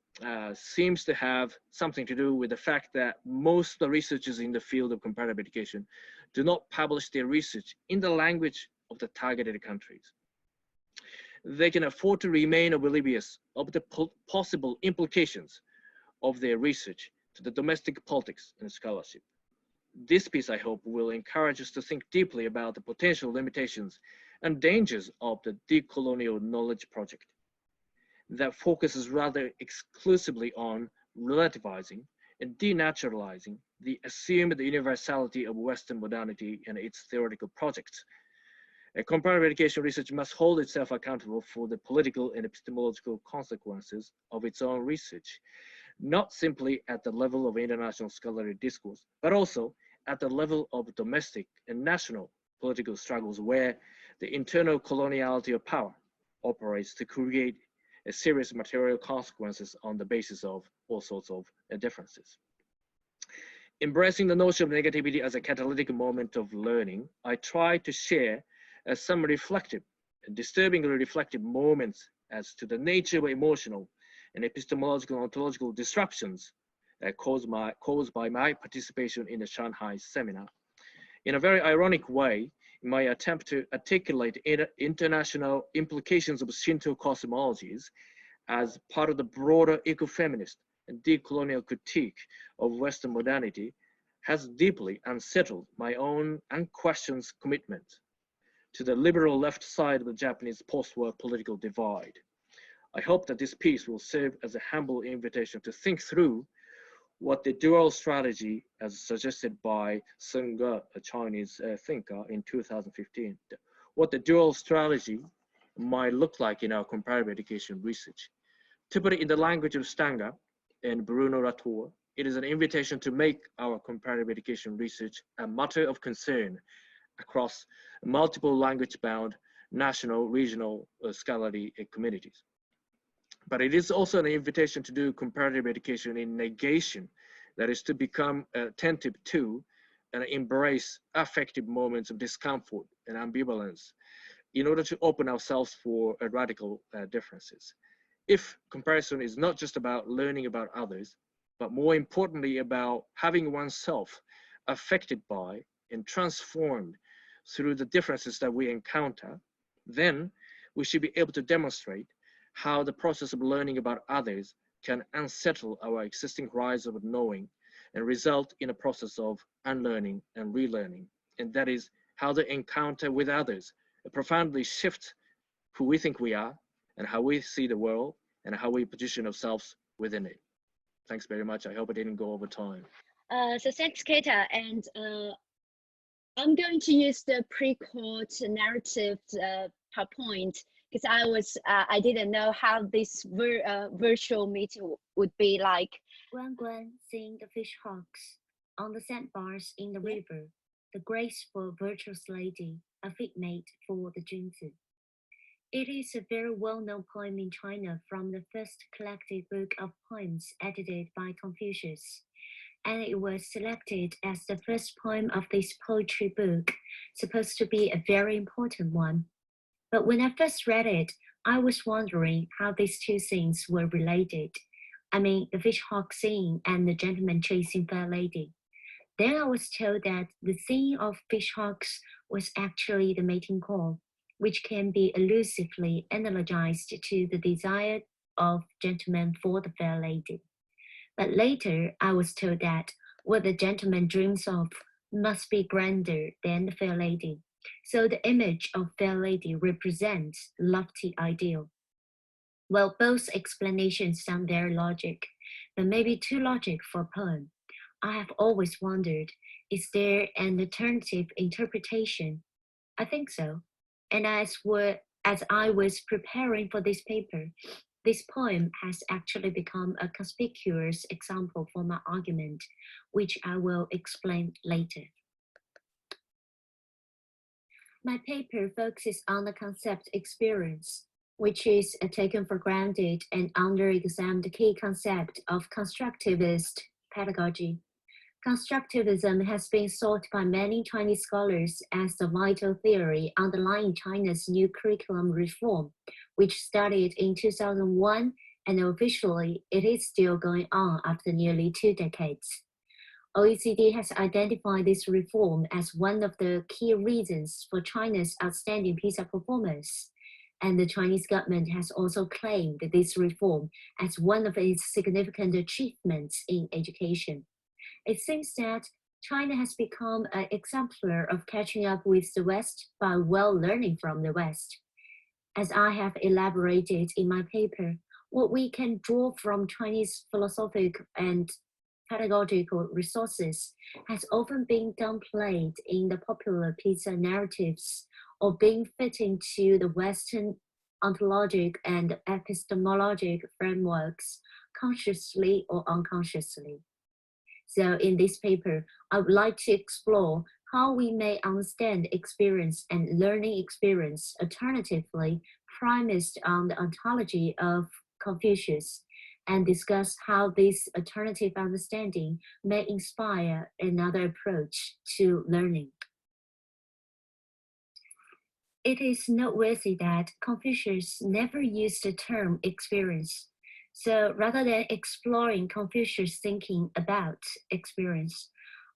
seems to have something to do with the fact that most of the researchers in the field of comparative education do not publish their research in the language of the targeted countries. They can afford to remain oblivious of the possible implications of their research to the domestic politics and scholarship. This piece, I hope, will encourage us to think deeply about the potential limitations and dangers of the decolonial knowledge project that focuses rather exclusively on relativizing and denaturalizing the assumed universality of Western modernity and its theoretical projects. Comparative education research must hold itself accountable for the political and epistemological consequences of its own research, not simply at the level of international scholarly discourse, but also at the level of domestic and national political struggles where the internal coloniality of power operates to create a serious material consequences on the basis of all sorts of differences. Embracing the notion of negativity as a catalytic moment of learning, I try to share some reflective and disturbingly reflective moments as to the nature of emotional and epistemological and ontological disruptions caused by my participation in the Shanghai seminar. In a very ironic way, in my attempt to articulate international implications of Shinto cosmologies as part of the broader ecofeminist and decolonial critique of Western modernity has deeply unsettled my own unquestioned commitment to the liberal left side of the Japanese post-war political divide. I hope that this piece will serve as a humble invitation to think through what the dual strategy, as suggested by Sun Ge, a Chinese thinker in 2015, what the dual strategy might look like in our comparative education research. To put it in the language of Stanger and Bruno Latour, it is an invitation to make our comparative education research a matter of concern across multiple language-bound national, regional, scholarly communities. But it is also an invitation to do comparative education in negation, that is to become attentive to and embrace affective moments of discomfort and ambivalence in order to open ourselves for radical differences. If comparison is not just about learning about others, but more importantly about having oneself affected by and transformed through the differences that we encounter, then we should be able to demonstrate how the process of learning about others can unsettle our existing horizon of knowing and result in a process of unlearning and relearning. And that is how the encounter with others profoundly shifts who we think we are and how we see the world and how we position ourselves within it. Thanks very much. I hope I didn't go over time. So thanks, Keita. And I'm going to use the pre-quote narrative PowerPoint because I didn't know how this virtual meeting would be like. Guan seeing the fish hawks on the sandbars in the river, the graceful virtuous lady, a fit mate for the Junzi. It is a very well-known poem in China from the first collected book of poems edited by Confucius, and it was selected as the first poem of this poetry book, supposed to be a very important one. But when I first read it, I was wondering how these two things were related. I mean, the fish hawk scene and the gentleman chasing fair lady. Then I was told that the scene of fish hawks was actually the mating call, which can be elusively analogized to the desire of gentleman for the fair lady. But later, I was told that what the gentleman dreams of must be grander than the fair lady. So the image of fair lady represents lofty ideal. Well, both explanations sound very logic, but maybe too logic for a poem. I have always wondered, is there an alternative interpretation? I think so. And as I was preparing for this paper, this poem has actually become a conspicuous example for my argument, which I will explain later. My paper focuses on the concept experience, which is a taken for granted and under-examined key concept of constructivist pedagogy. Constructivism has been sought by many Chinese scholars as the vital theory underlying China's new curriculum reform, which started in 2001, and officially it is still going on after nearly 2 decades. OECD has identified this reform as one of the key reasons for China's outstanding PISA performance, and the Chinese government has also claimed this reform as one of its significant achievements in education. It seems that China has become an exemplar of catching up with the West by well learning from the West. As I have elaborated in my paper, what we can draw from Chinese philosophic and pedagogical resources has often been downplayed in the popular PISA narratives or being fit into the Western ontologic and epistemologic frameworks consciously or unconsciously. So in this paper, I would like to explore how we may understand experience and learning experience alternatively premised on the ontology of Confucius, and discuss how this alternative understanding may inspire another approach to learning. It is noteworthy that Confucius never used the term experience. So rather than exploring Confucius' thinking about experience,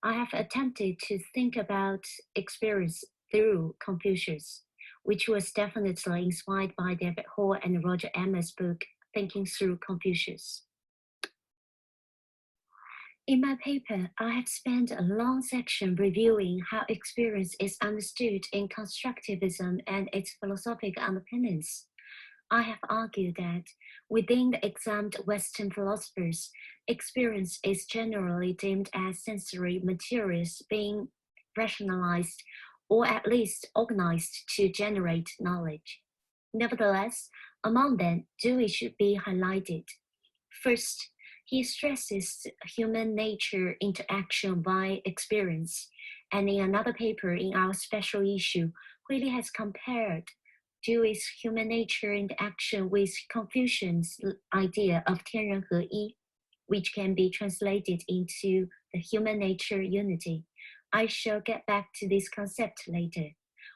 I have attempted to think about experience through Confucius, which was definitely inspired by David Hall and Roger Emmer's book, Thinking Through Confucius. In my paper, I have spent a long section reviewing how experience is understood in constructivism and its philosophical underpinnings. I have argued that within the examined Western philosophers, experience is generally deemed as sensory materials being rationalized or at least organized to generate knowledge. Nevertheless, among them, Dewey should be highlighted. First, he stresses human nature interaction by experience, and in another paper in our special issue, Huili has compared Dewey's human nature interaction with Confucian's idea of 天人合一, which can be translated into the human nature unity. I shall get back to this concept later.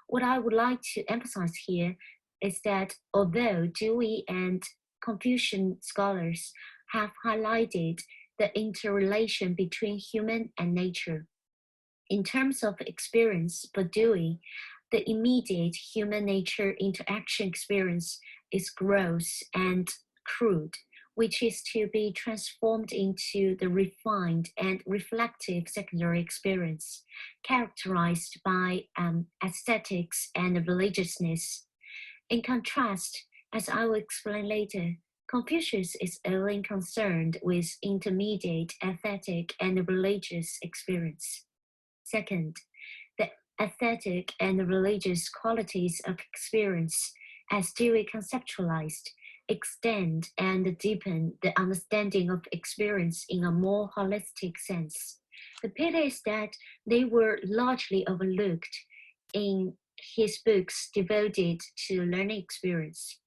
What I would like to emphasize here is that although Dewey and Confucian scholars have highlighted the interrelation between human and nature, in terms of experience for Dewey, the immediate human nature interaction experience is gross and crude, which is to be transformed into the refined and reflective secondary experience, characterized by aesthetics and religiousness. In contrast, as I will explain later, Confucius is only concerned with intermediate aesthetic and religious experience. Second, the aesthetic and religious qualities of experience, as Dewey conceptualized, extend and deepen the understanding of experience in a more holistic sense. The pity is that they were largely overlooked in his books devoted to learning experience.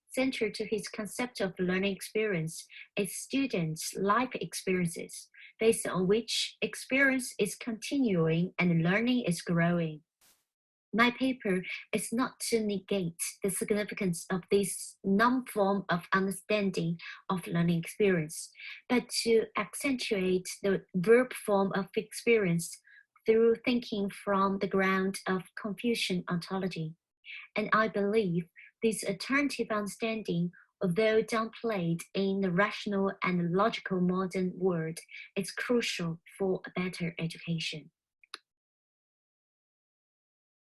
Central to his concept of learning experience is students' life experiences, based on which experience is continuing and learning is growing. My paper is not to negate the significance of this non-form of understanding of learning experience, but to accentuate the verb form of experience through thinking from the ground of Confucian ontology. And I believe this alternative understanding, although downplayed in the rational and logical modern world, is crucial for a better education.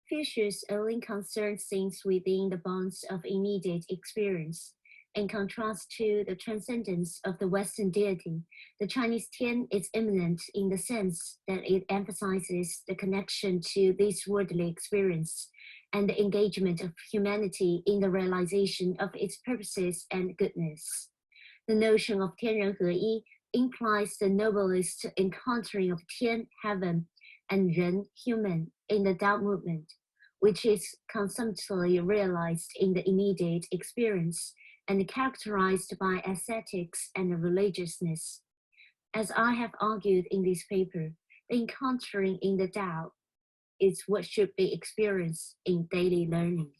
Confucius only concerns things within the bounds of immediate experience. In contrast to the transcendence of the Western deity, the Chinese Tian is immanent in the sense that it emphasizes the connection to this worldly experience and the engagement of humanity in the realization of its purposes and goodness. The notion of 天人合一 implies the noblest encountering of Tian, heaven, and Ren, human, in the Tao movement, which is consummately realized in the immediate experience and characterized by ascetics and religiousness. As I have argued in this paper, the encountering in the Tao is what should be experienced in daily learning.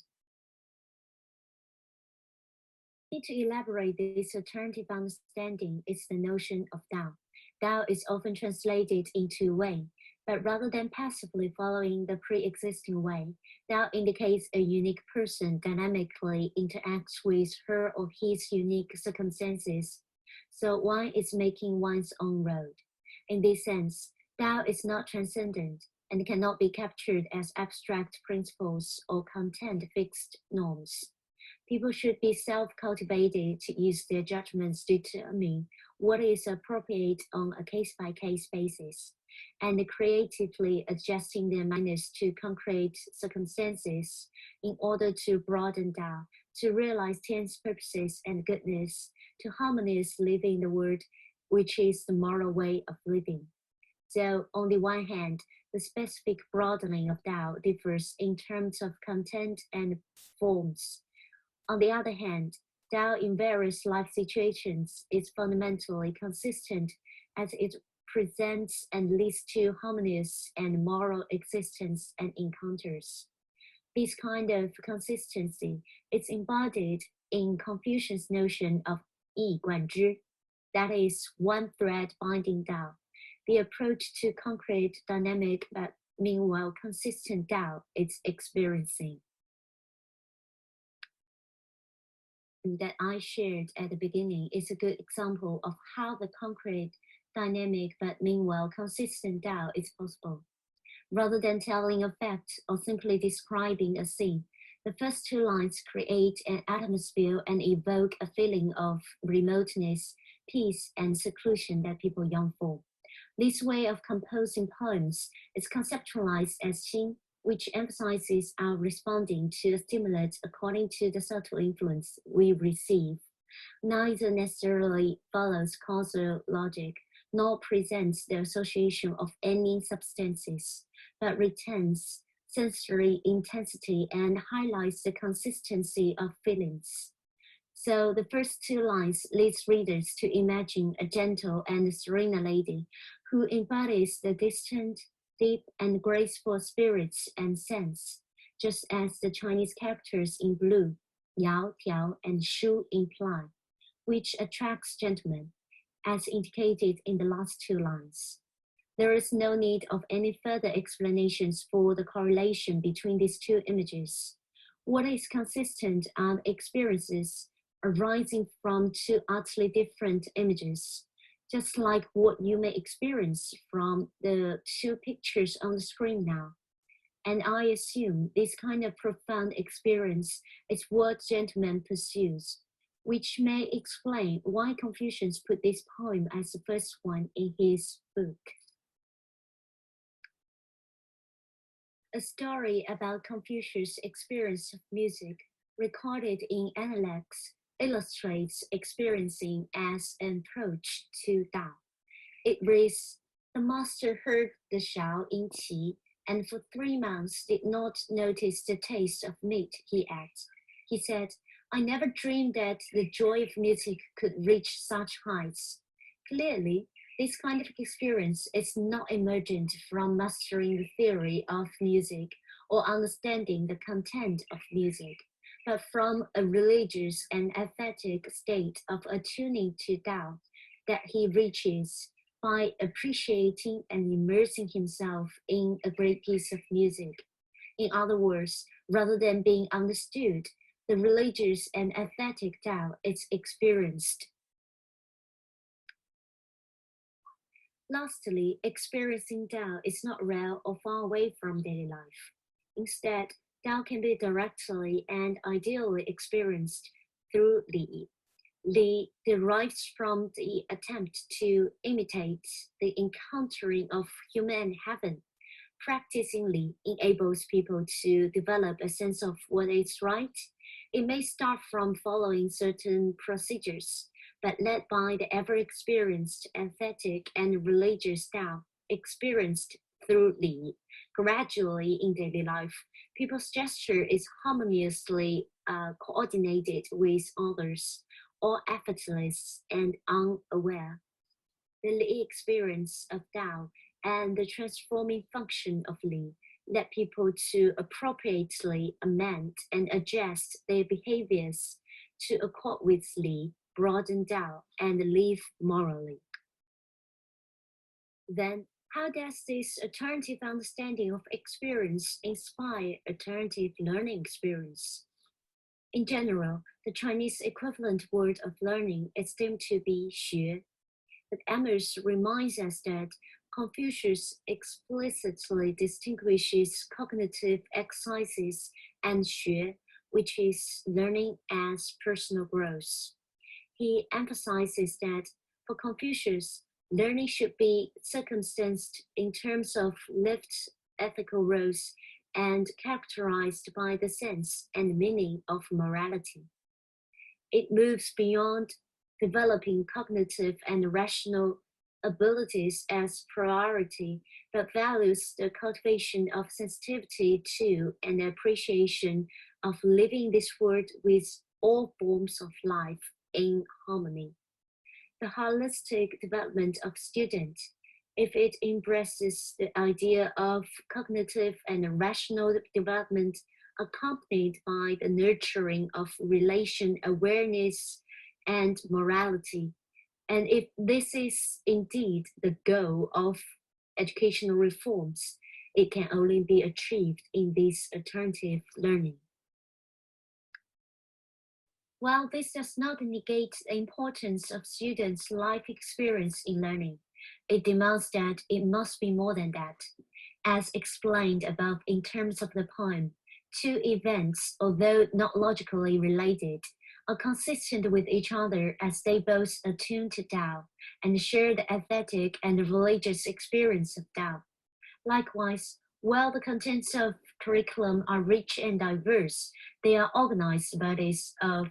To elaborate this alternative understanding is the notion of Tao. Tao is often translated into way, but rather than passively following the pre-existing way, Tao indicates a unique person dynamically interacts with her or his unique circumstances. So one is making one's own road. In this sense, Tao is not transcendent and cannot be captured as abstract principles or content-fixed norms. People should be self-cultivated to use their judgments to determine what is appropriate on a case-by-case basis, and creatively adjusting their minds to concrete circumstances in order to broaden Tao, to realize Tian's purposes and goodness, to harmoniously live in the world, which is the moral way of living. So, on the one hand, the specific broadening of Tao differs in terms of content and forms. On the other hand, Tao in various life situations is fundamentally consistent as it presents and leads to harmonious and moral existence and encounters. This kind of consistency is embodied in Confucius' notion of Yi Guan Zhi, that is, one thread binding Tao, the approach to concrete, dynamic, but meanwhile consistent Tao it's experiencing. That I shared at the beginning is a good example of how the concrete, dynamic, but meanwhile consistent Tao is possible. Rather than telling a fact or simply describing a scene, the first two lines create an atmosphere and evoke a feeling of remoteness, peace, and seclusion that people yearn for. This way of composing poems is conceptualized as Xing, which emphasizes our responding to a stimulus according to the subtle influence we receive. Neither necessarily follows causal logic, nor presents the association of any substances, but retains sensory intensity and highlights the consistency of feelings. So the first two lines leads readers to imagine a gentle and serene lady who embodies the distant, deep, and graceful spirits and sense, just as the Chinese characters in blue, Yao, Tiao, and Shu imply, which attracts gentlemen, as indicated in the last two lines. There is no need of any further explanations for the correlation between these two images. What is consistent are experiences arising from two utterly different images, just like what you may experience from the two pictures on the screen now. And I assume this kind of profound experience is what gentleman pursues, which may explain why Confucius put this poem as the first one in his book. A story about Confucius' experience of music, recorded in Analects, illustrates experiencing as an approach to Tao. It reads, the master heard the Shao in Qi, and for 3 months did not notice the taste of meat he ate. He said, I never dreamed that the joy of music could reach such heights. Clearly, this kind of experience is not emergent from mastering the theory of music or understanding the content of music, but from a religious and aesthetic state of attuning to Tao that he reaches by appreciating and immersing himself in a great piece of music. In other words, rather than being understood, the religious and aesthetic Tao is experienced. Lastly, experiencing Tao is not rare or far away from daily life. Instead, Tao can be directly and ideally experienced through Li. Li derives from the attempt to imitate the encountering of human heaven. Practicing Li enables people to develop a sense of what is right. It may start from following certain procedures, but led by the ever-experienced aesthetic and religious Tao experienced through Li. Gradually in daily life, people's gesture is harmoniously coordinated with others, all effortless and unaware. The Li experience of Tao and the transforming function of Li led people to appropriately amend and adjust their behaviors to accord with Li, broaden Tao, and live morally. Then, how does this alternative understanding of experience inspire alternative learning experience? In general, the Chinese equivalent word of learning is deemed to be 学, but Amos reminds us that Confucius explicitly distinguishes cognitive exercises and 学, which is learning as personal growth. He emphasizes that for Confucius, learning should be circumstanced in terms of lived ethical roles and characterized by the sense and meaning of morality. It moves beyond developing cognitive and rational abilities as priority, but values the cultivation of sensitivity to and appreciation of living this world with all forms of life in harmony. The holistic development of students, if it embraces the idea of cognitive and rational development accompanied by the nurturing of relation awareness and morality, and if this is indeed the goal of educational reforms, it can only be achieved in this alternative learning. While this does not negate the importance of students' life experience in learning, it demands that it must be more than that. As explained above in terms of the poem, two events, although not logically related, are consistent with each other as they both attune to Tao and share the aesthetic and religious experience of Tao. Likewise, while the contents of curriculum are rich and diverse, they are organized bodies of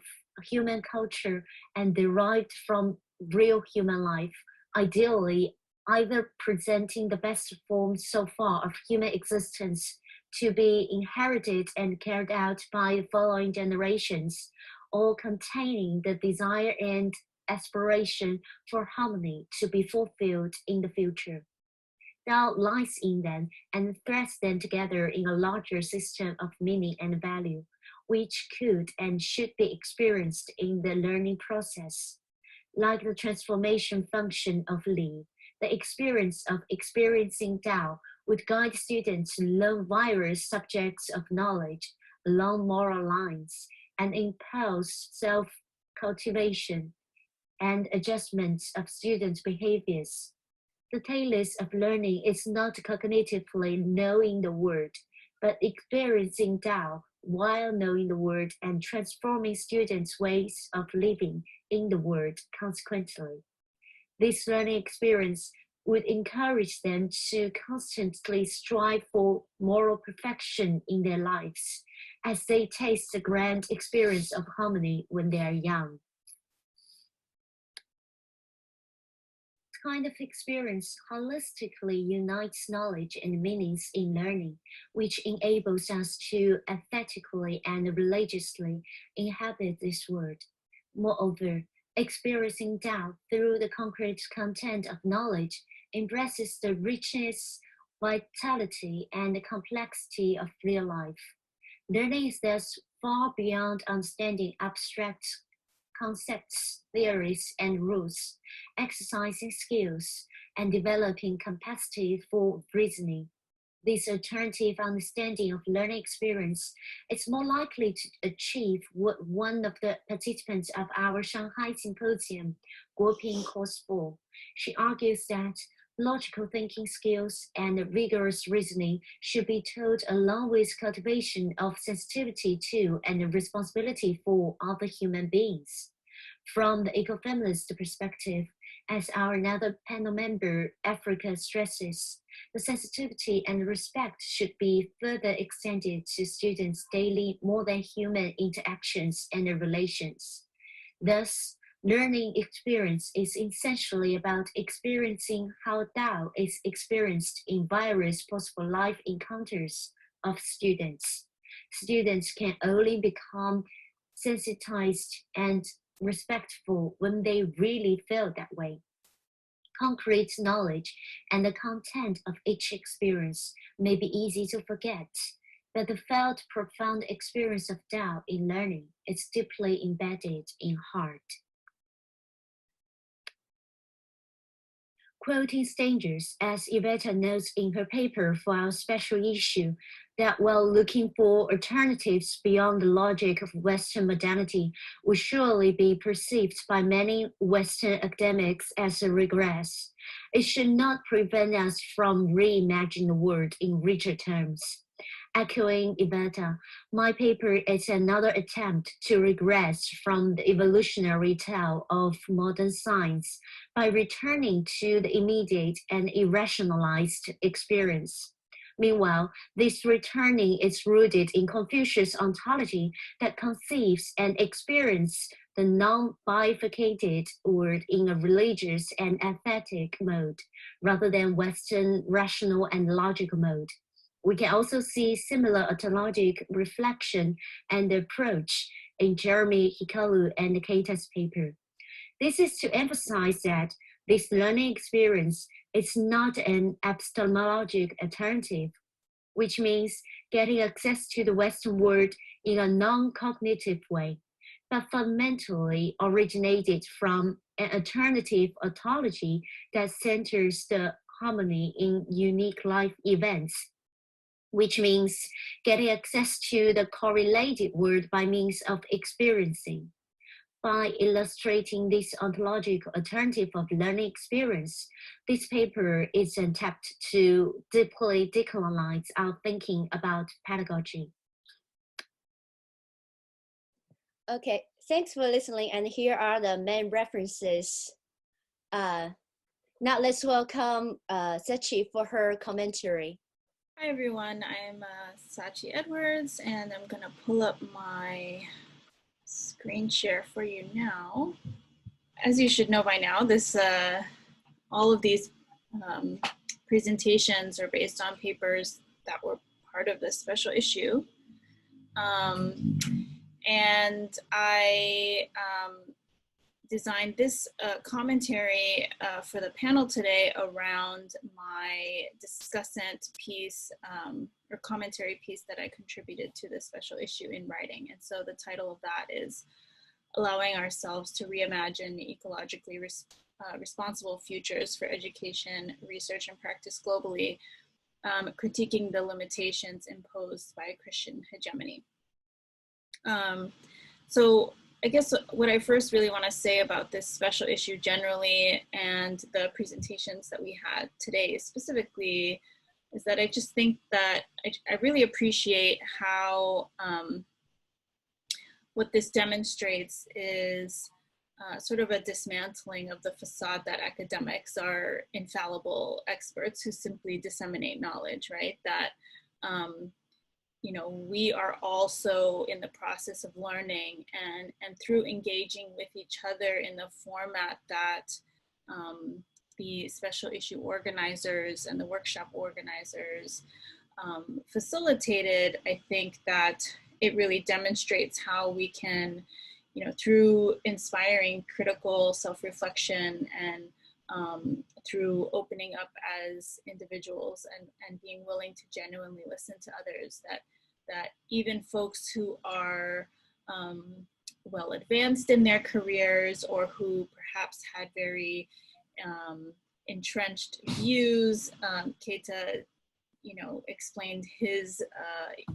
human culture and derived from real human life, ideally either presenting the best form so far of human existence to be inherited and carried out by the following generations, or containing the desire and aspiration for harmony to be fulfilled in the future. Tao lies in them and threads them together in a larger system of meaning and value, which could and should be experienced in the learning process. Like the transformation function of Li, the experience of experiencing Tao would guide students to learn various subjects of knowledge along moral lines and impulse self-cultivation and adjustments of students' behaviors. The task of learning is not cognitively knowing the word, but experiencing Tao while knowing the word and transforming students' ways of living in the word consequently. This learning experience would encourage them to constantly strive for moral perfection in their lives as they taste the grand experience of harmony when they are young. This kind of experience holistically unites knowledge and meanings in learning, which enables us to aesthetically and religiously inhabit this world. Moreover, experiencing Tao through the concrete content of knowledge embraces the richness, vitality, and the complexity of real life. Learning is thus far beyond understanding abstract concepts, theories, and rules, exercising skills, and developing capacity for reasoning. This alternative understanding of learning experience is more likely to achieve what one of the participants of our Shanghai Symposium, Guoping, calls for. She argues that logical thinking skills and rigorous reasoning should be taught along with cultivation of sensitivity to and responsibility for other human beings. From the ecofeminist perspective, as our another panel member, Africa, stresses, the sensitivity and respect should be further extended to students' daily more than human interactions and relations. Thus, learning experience is essentially about experiencing how Tao is experienced in various possible life encounters of students. Students can only become sensitized and respectful when they really feel that way. Concrete knowledge and the content of each experience may be easy to forget, but the felt profound experience of Tao in learning is deeply embedded in heart. Quoting Stangers, as Iveta notes in her paper for our special issue, that while looking for alternatives beyond the logic of Western modernity would surely be perceived by many Western academics as a regress, it should not prevent us from reimagining the world in richer terms. Echoing Iveta, my paper is another attempt to regress from the evolutionary tale of modern science by returning to the immediate and irrationalized experience. Meanwhile, this returning is rooted in Confucius' ontology that conceives and experiences the non-bifurcated world in a religious and aesthetic mode, rather than Western rational and logical mode. We can also see similar ontologic reflection and approach in Jeremy Hikaru and Keita's paper. This is to emphasize that this learning experience is not an epistemologic alternative, which means getting access to the Western world in a non-cognitive way, but fundamentally originated from an alternative ontology that centers the harmony in unique life events, which means getting access to the correlated world by means of experiencing. By illustrating this ontological alternative of learning experience, this paper is an attempt to deeply decolonize our thinking about pedagogy. Okay, thanks for listening. And here are the main references. Now let's welcome Sachi for her commentary. Hi everyone, I'm Sachi Edwards, and I'm gonna pull up my screen share for you now. As you should know by now, all of these presentations are based on papers that were part of this special issue. And I designed this commentary for the panel today around my discussant piece or commentary piece that I contributed to the special issue in writing. And so the title of that is Allowing Ourselves to Reimagine Ecologically Responsible Futures for Education, Research, and Practice Globally, Critiquing the Limitations Imposed by Christian Hegemony. So I guess what I first really want to say about this special issue generally and the presentations that we had today specifically is that I just think that I really appreciate how what this demonstrates is sort of a dismantling of the facade that academics are infallible experts who simply disseminate knowledge, right? That you know, we are also in the process of learning, and through engaging with each other in the format that the special issue organizers and the workshop organizers facilitated, I think that it really demonstrates how we can, you know, through inspiring critical self-reflection and through opening up as individuals and being willing to genuinely listen to others, that even folks who are well advanced in their careers or who perhaps had very entrenched views, Keita, you know, explained his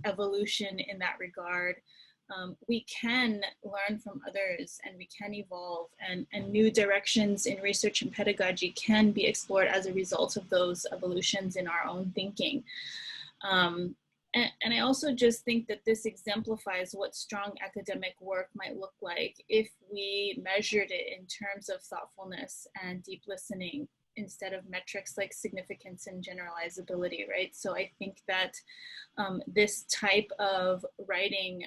evolution in that regard. We can learn from others and we can evolve, and new directions in research and pedagogy can be explored as a result of those evolutions in our own thinking. And I also just think that this exemplifies what strong academic work might look like if we measured it in terms of thoughtfulness and deep listening instead of metrics like significance and generalizability, right? So I think that this type of writing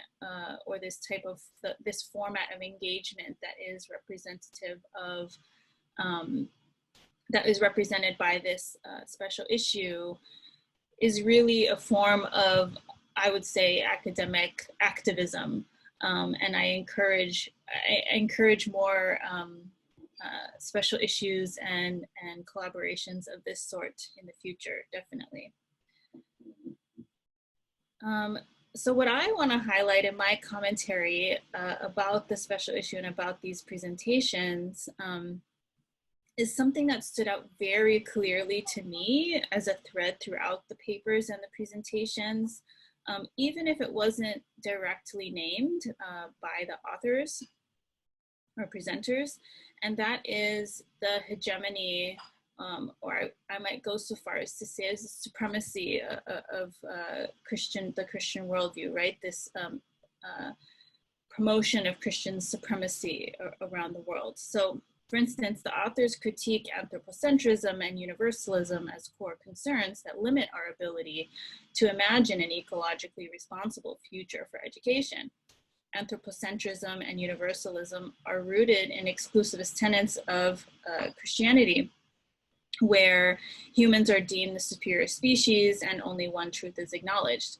or this type of this format of engagement that is representative of, that is represented by this special issue is really a form of, I would say, academic activism. And I encourage more special issues and collaborations of this sort in the future, definitely. So what I want to highlight in my commentary about the special issue and about these presentations is something that stood out very clearly to me as a thread throughout the papers and the presentations, even if it wasn't directly named by the authors or presenters, and that is the hegemony, or I might go so far as to say is the supremacy of the Christian worldview, right? This promotion of Christian supremacy around the world. So, for instance, the authors critique anthropocentrism and universalism as core concerns that limit our ability to imagine an ecologically responsible future for education. Anthropocentrism and universalism are rooted in exclusivist tenets of Christianity, where humans are deemed the superior species and only one truth is acknowledged.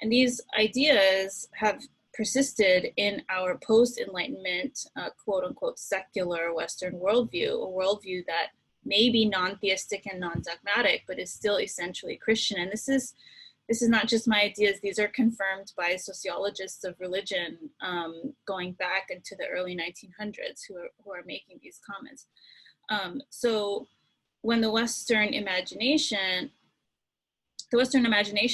And these ideas have persisted in our post-Enlightenment, quote unquote, secular Western worldview, a worldview that may be non-theistic and non-dogmatic, but is still essentially Christian. And this is not just my ideas, these are confirmed by sociologists of religion going back into the early 1900s who are making these comments. So when the Western imagination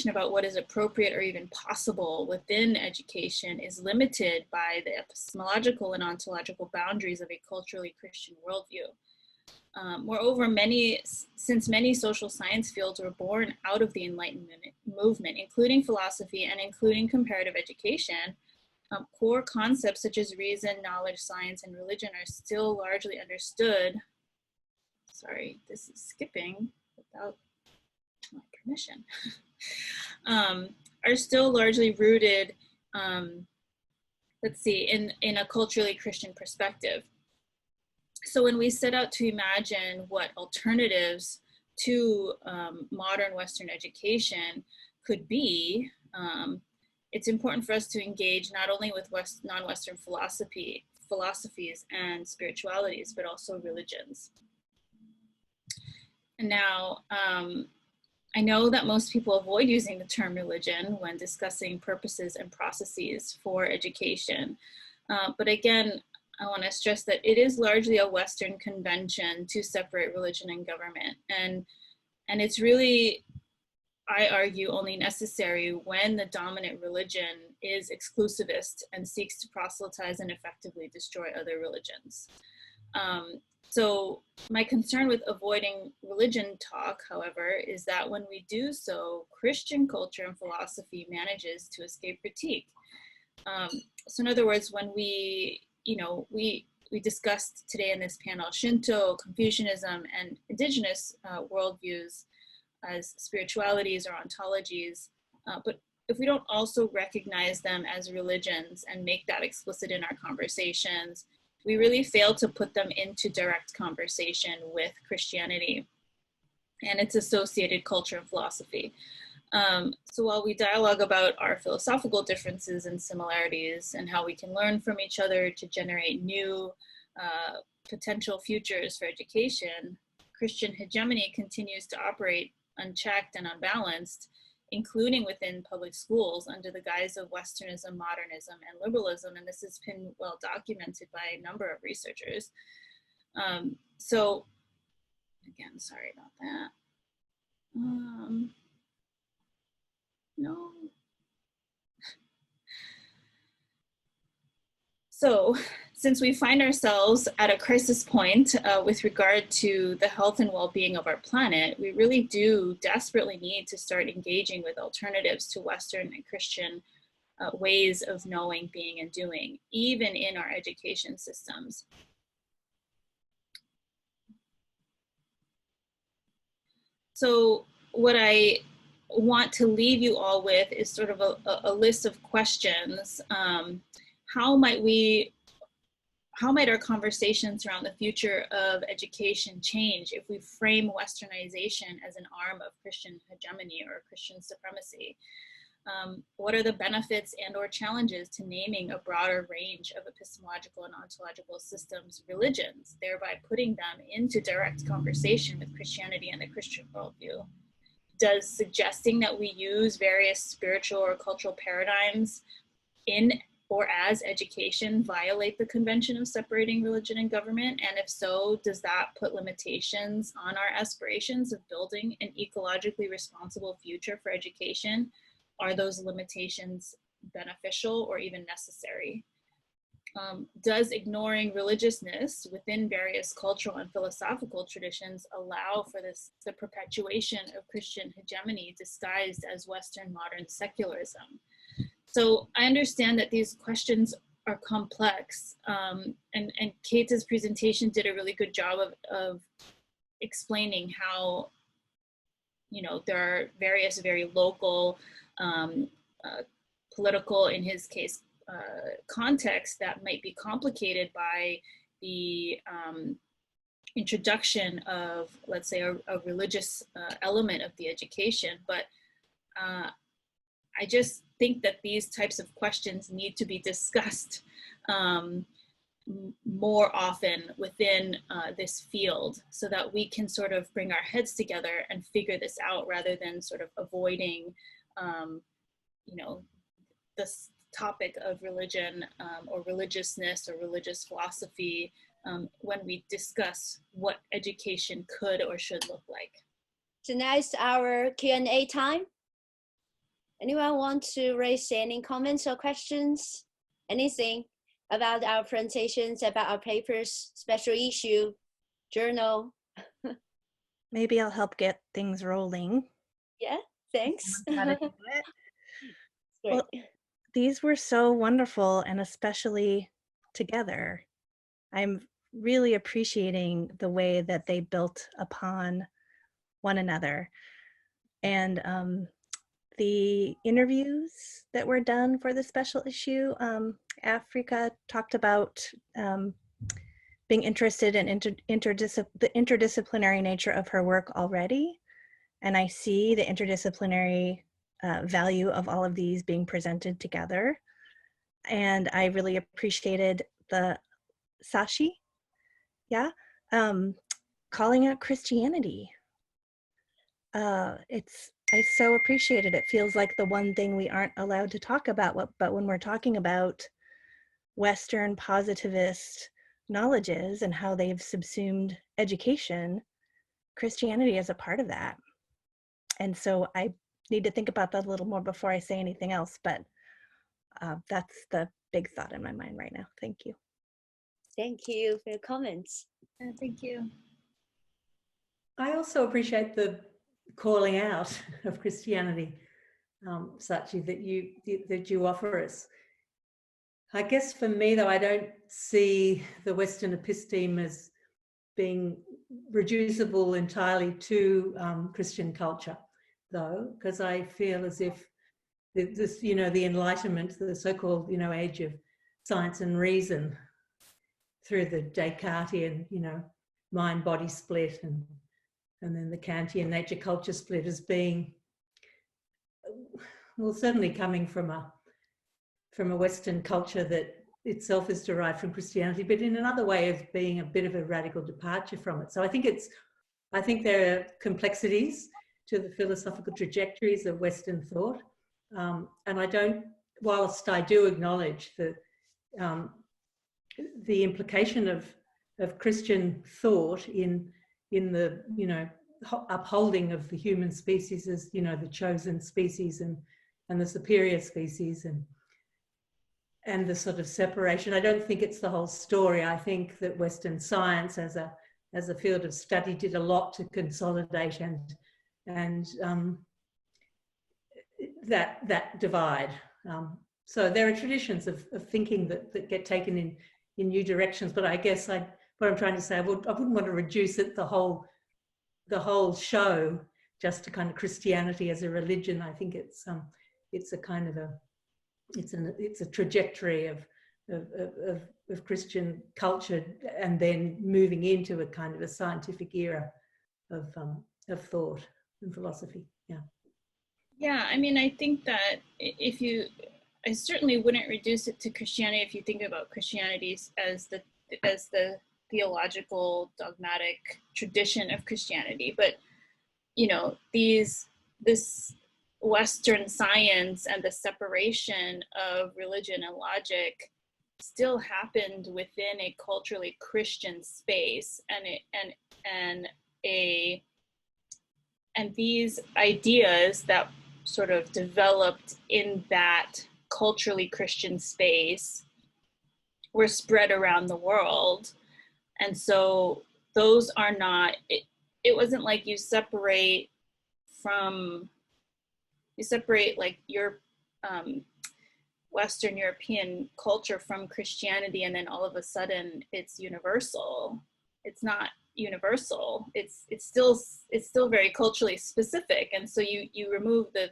about what is appropriate or even possible within education is limited by the epistemological and ontological boundaries of a culturally Christian worldview. Moreover, since many social science fields were born out of the Enlightenment movement, including philosophy and including comparative education, core concepts such as reason, knowledge, science, and religion are still largely understood. Sorry, this is skipping without my permission. Are still largely rooted, let's see, in a culturally Christian perspective. So when we set out to imagine what alternatives to modern Western education could be, it's important for us to engage not only with non-Western philosophies and spiritualities, but also religions. And now, I know that most people avoid using the term religion when discussing purposes and processes for education. But again, I want to stress that it is largely a Western convention to separate religion and government. And it's really, I argue, only necessary when the dominant religion is exclusivist and seeks to proselytize and effectively destroy other religions. So my concern with avoiding religion talk, however, is that when we do so, Christian culture and philosophy manages to escape critique. So in other words, when we discussed today in this panel Shinto, Confucianism, and indigenous worldviews as spiritualities or ontologies, but if we don't also recognize them as religions and make that explicit in our conversations, we really fail to put them into direct conversation with Christianity and its associated culture and philosophy. So while we dialogue about our philosophical differences and similarities and how we can learn from each other to generate new potential futures for education, Christian hegemony continues to operate unchecked and unbalanced, including within public schools under the guise of Westernism, modernism, and liberalism. And this has been well documented by a number of researchers. So again, sorry about that. No. So since we find ourselves at a crisis point with regard to the health and well-being of our planet, we really do desperately need to start engaging with alternatives to Western and Christian ways of knowing, being, and doing, even in our education systems. So what I want to leave you all with is sort of a list of questions. How might our conversations around the future of education change if we frame Westernization as an arm of Christian hegemony or Christian supremacy? What are the benefits and or challenges to naming a broader range of epistemological and ontological systems religions, thereby putting them into direct conversation with Christianity and the Christian worldview? Does suggesting that we use various spiritual or cultural paradigms in or as education violate the convention of separating religion and government? And if so, does that put limitations on our aspirations of building an ecologically responsible future for education? Are those limitations beneficial or even necessary? Does ignoring religiousness within various cultural and philosophical traditions allow for the perpetuation of Christian hegemony disguised as Western modern secularism? So I understand that these questions are complex, and Kate's presentation did a really good job of explaining how, there are various very local, political, in his case, context that might be complicated by the introduction of, let's say, a religious element of the education. But I just think that these types of questions need to be discussed more often within this field, so that we can sort of bring our heads together and figure this out, rather than sort of avoiding, you know, this topic of religion or religiousness or religious philosophy when we discuss what education could or should look like. So now it's our Q&A time. Anyone want to raise any comments or questions? Anything about our presentations, about our papers, special issue, journal? Maybe I'll help get things rolling. Yeah, thanks. Great. Well, Great. these were so wonderful, and especially together. I'm really appreciating the way that they built upon one another. And the interviews that were done for the special issue, Africa talked about being interested in the interdisciplinary nature of her work already. And I see the interdisciplinary value of all of these being presented together. And I really appreciated the Sashi, calling out Christianity. I so appreciate it. It feels like the one thing we aren't allowed to talk about, but when we're talking about Western positivist knowledges and how they've subsumed education, Christianity is a part of that. And so I need to think about that a little more before I say anything else, but that's the big thought in my mind right now. Thank you. Thank you for your comments. Thank you. I also appreciate the calling out of Christianity, Sachi, that you offer us. I guess for me, though, I don't see the Western episteme as being reducible entirely to Christian culture, though, because I feel as if this, the Enlightenment, the so-called, age of science and reason, through the Descartesian, mind-body split, and then the Kantian nature-culture split, as being, well, certainly coming from a Western culture that itself is derived from Christianity, but in another way of being a bit of a radical departure from it. So I think there are complexities to the philosophical trajectories of Western thought, and whilst I do acknowledge the implication of Christian thought in the upholding of the human species as the chosen species and the superior species and the sort of separation. I don't think it's the whole story. I think that Western science as a field of study did a lot to consolidate and that divide. So there are traditions of thinking that get taken in new directions, but I guess what I'm trying to say, I wouldn't want to reduce it, the whole show, just to kind of Christianity as a religion. I think it's a kind of it's a trajectory of Christian culture, and then moving into a kind of a scientific era of thought and philosophy. Yeah, I mean, I think that I certainly wouldn't reduce it to Christianity if you think about Christianity as the theological dogmatic tradition of Christianity. But this Western science and the separation of religion and logic still happened within a culturally Christian space, and these ideas that sort of developed in that culturally Christian space were spread around the world. And so those are not, it wasn't like you separate like your Western European culture from Christianity, and then all of a sudden it's universal. It's not universal. It's still very culturally specific. And so you remove the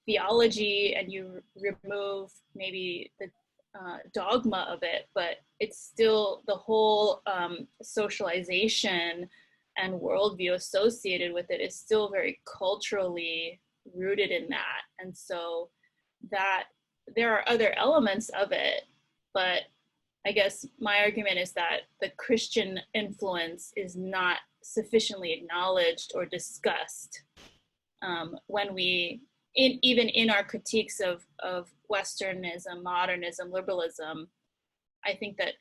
theology and you remove maybe the dogma of it, but it's still the whole socialization and worldview associated with it is still very culturally rooted in that. And so that there are other elements of it, but I guess my argument is that the Christian influence is not sufficiently acknowledged or discussed when we, even in our critiques of Westernism, modernism, liberalism. I think that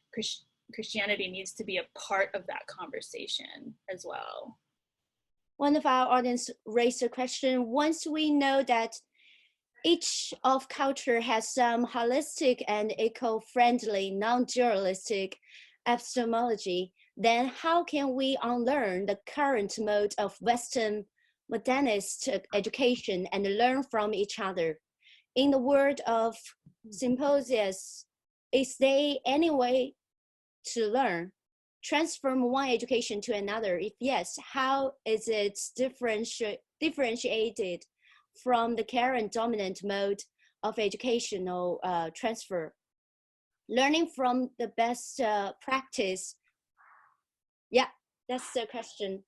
Christianity needs to be a part of that conversation as well. One of our audience raised a question. Once we know that each of culture has some holistic and eco-friendly, non-dualistic epistemology, then how can we unlearn the current mode of Western modernist education and learn from each other? In the word of Symposius, is there any way to learn, transform one education to another? If yes, how is it differentiated from the current dominant mode of educational transfer? Learning from the best practice. Yeah, that's the question.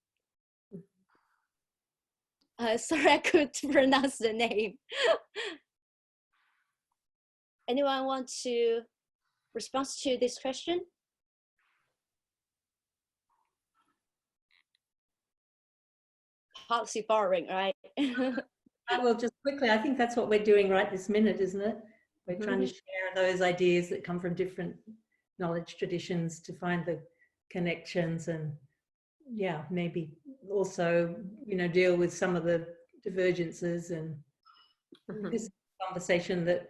Sorry, I couldn't pronounce the name. Anyone want to respond to this question? Policy borrowing, right? Well, just quickly, I think that's what we're doing right this minute, isn't it? We're trying to share those ideas that come from different knowledge traditions to find the connections, and yeah, maybe also, you know, deal with some of the divergences and this conversation that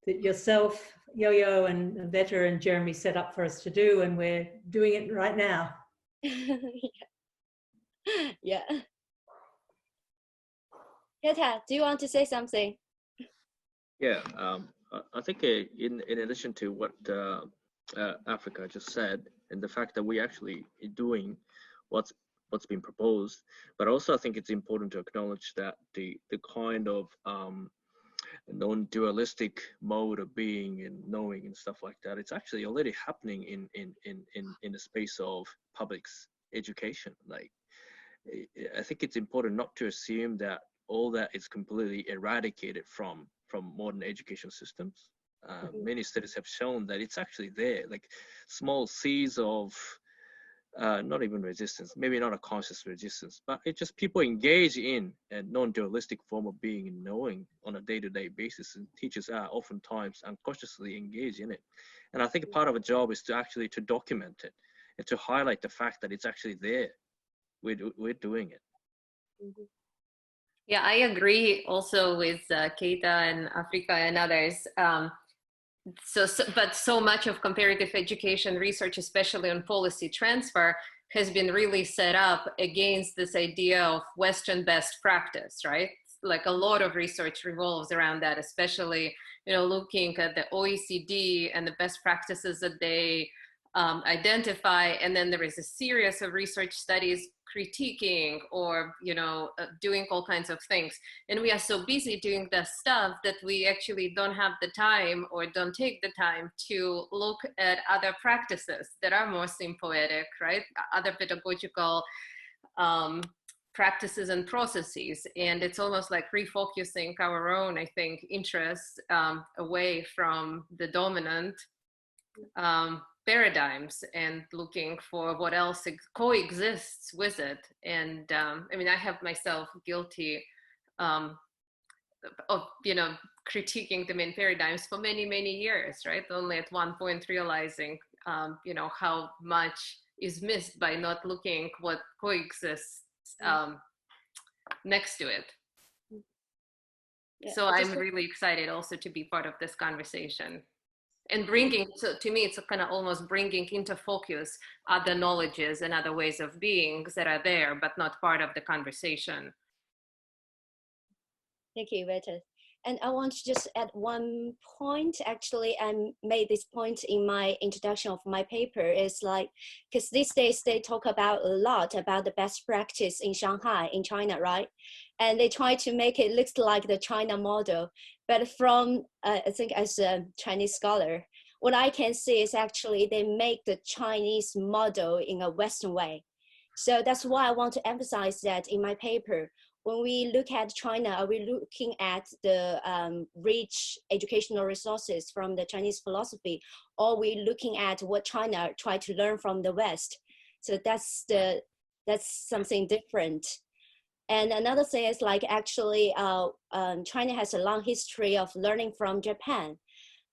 yourself, Yo-Yo, and Veta and Jeremy set up for us to do, and we're doing it right now. Yeah. Veta, do you want to say something? Yeah, I think in addition to what Africa just said, and the fact that we actually doing what's been proposed, but also I think it's important to acknowledge that the kind of non-dualistic mode of being and knowing and stuff like that, it's actually already happening in the space of public education. Like, I think it's important not to assume that all that is completely eradicated from modern education systems. Many studies have shown that it's actually there, like small seeds of not even resistance, maybe not a conscious resistance, but it's just people engage in a non-dualistic form of being and knowing on a day-to-day basis, and teachers are oftentimes unconsciously engaged in it. And I think part of a job is to actually to document it and to highlight the fact that it's actually there. We're doing it. Yeah, I agree also with Keita and Africa and others. But so much of comparative education research, especially on policy transfer, has been really set up against this idea of Western best practice, right? Like a lot of research revolves around that, especially, you know, looking at the OECD and the best practices that they identify. And then there is a series of research studies critiquing or, you know, doing all kinds of things. And we are so busy doing that stuff that we actually don't have the time or don't take the time to look at other practices that are more symbiotic, right? Other pedagogical practices and processes. And it's almost like refocusing our own, I think, interests away from the dominant paradigms and looking for what else coexists with it. And I mean, I have myself guilty of, you know, critiquing the main paradigms for many, many years, right? Only at one point realizing, you know, how much is missed by not looking what coexists next to it. Yeah, so I'm really excited also to be part of this conversation. And bringing, so to me, it's kind of almost bringing into focus other knowledges and other ways of being that are there, but not part of the conversation. Thank you, Veta. And I want to just add one point. Actually, I made this point in my introduction of my paper. Is like, because these days they talk about a lot about the best practice in Shanghai, in China, right? And they try to make it look like the China model. But from, I think as a Chinese scholar, what I can see is actually they make the Chinese model in a Western way. So that's why I want to emphasize that in my paper. when we look at China, are we looking at the rich educational resources from the Chinese philosophy, or are we looking at what China tried to learn from the West? So that's something different. And another thing is like actually China has a long history of learning from Japan.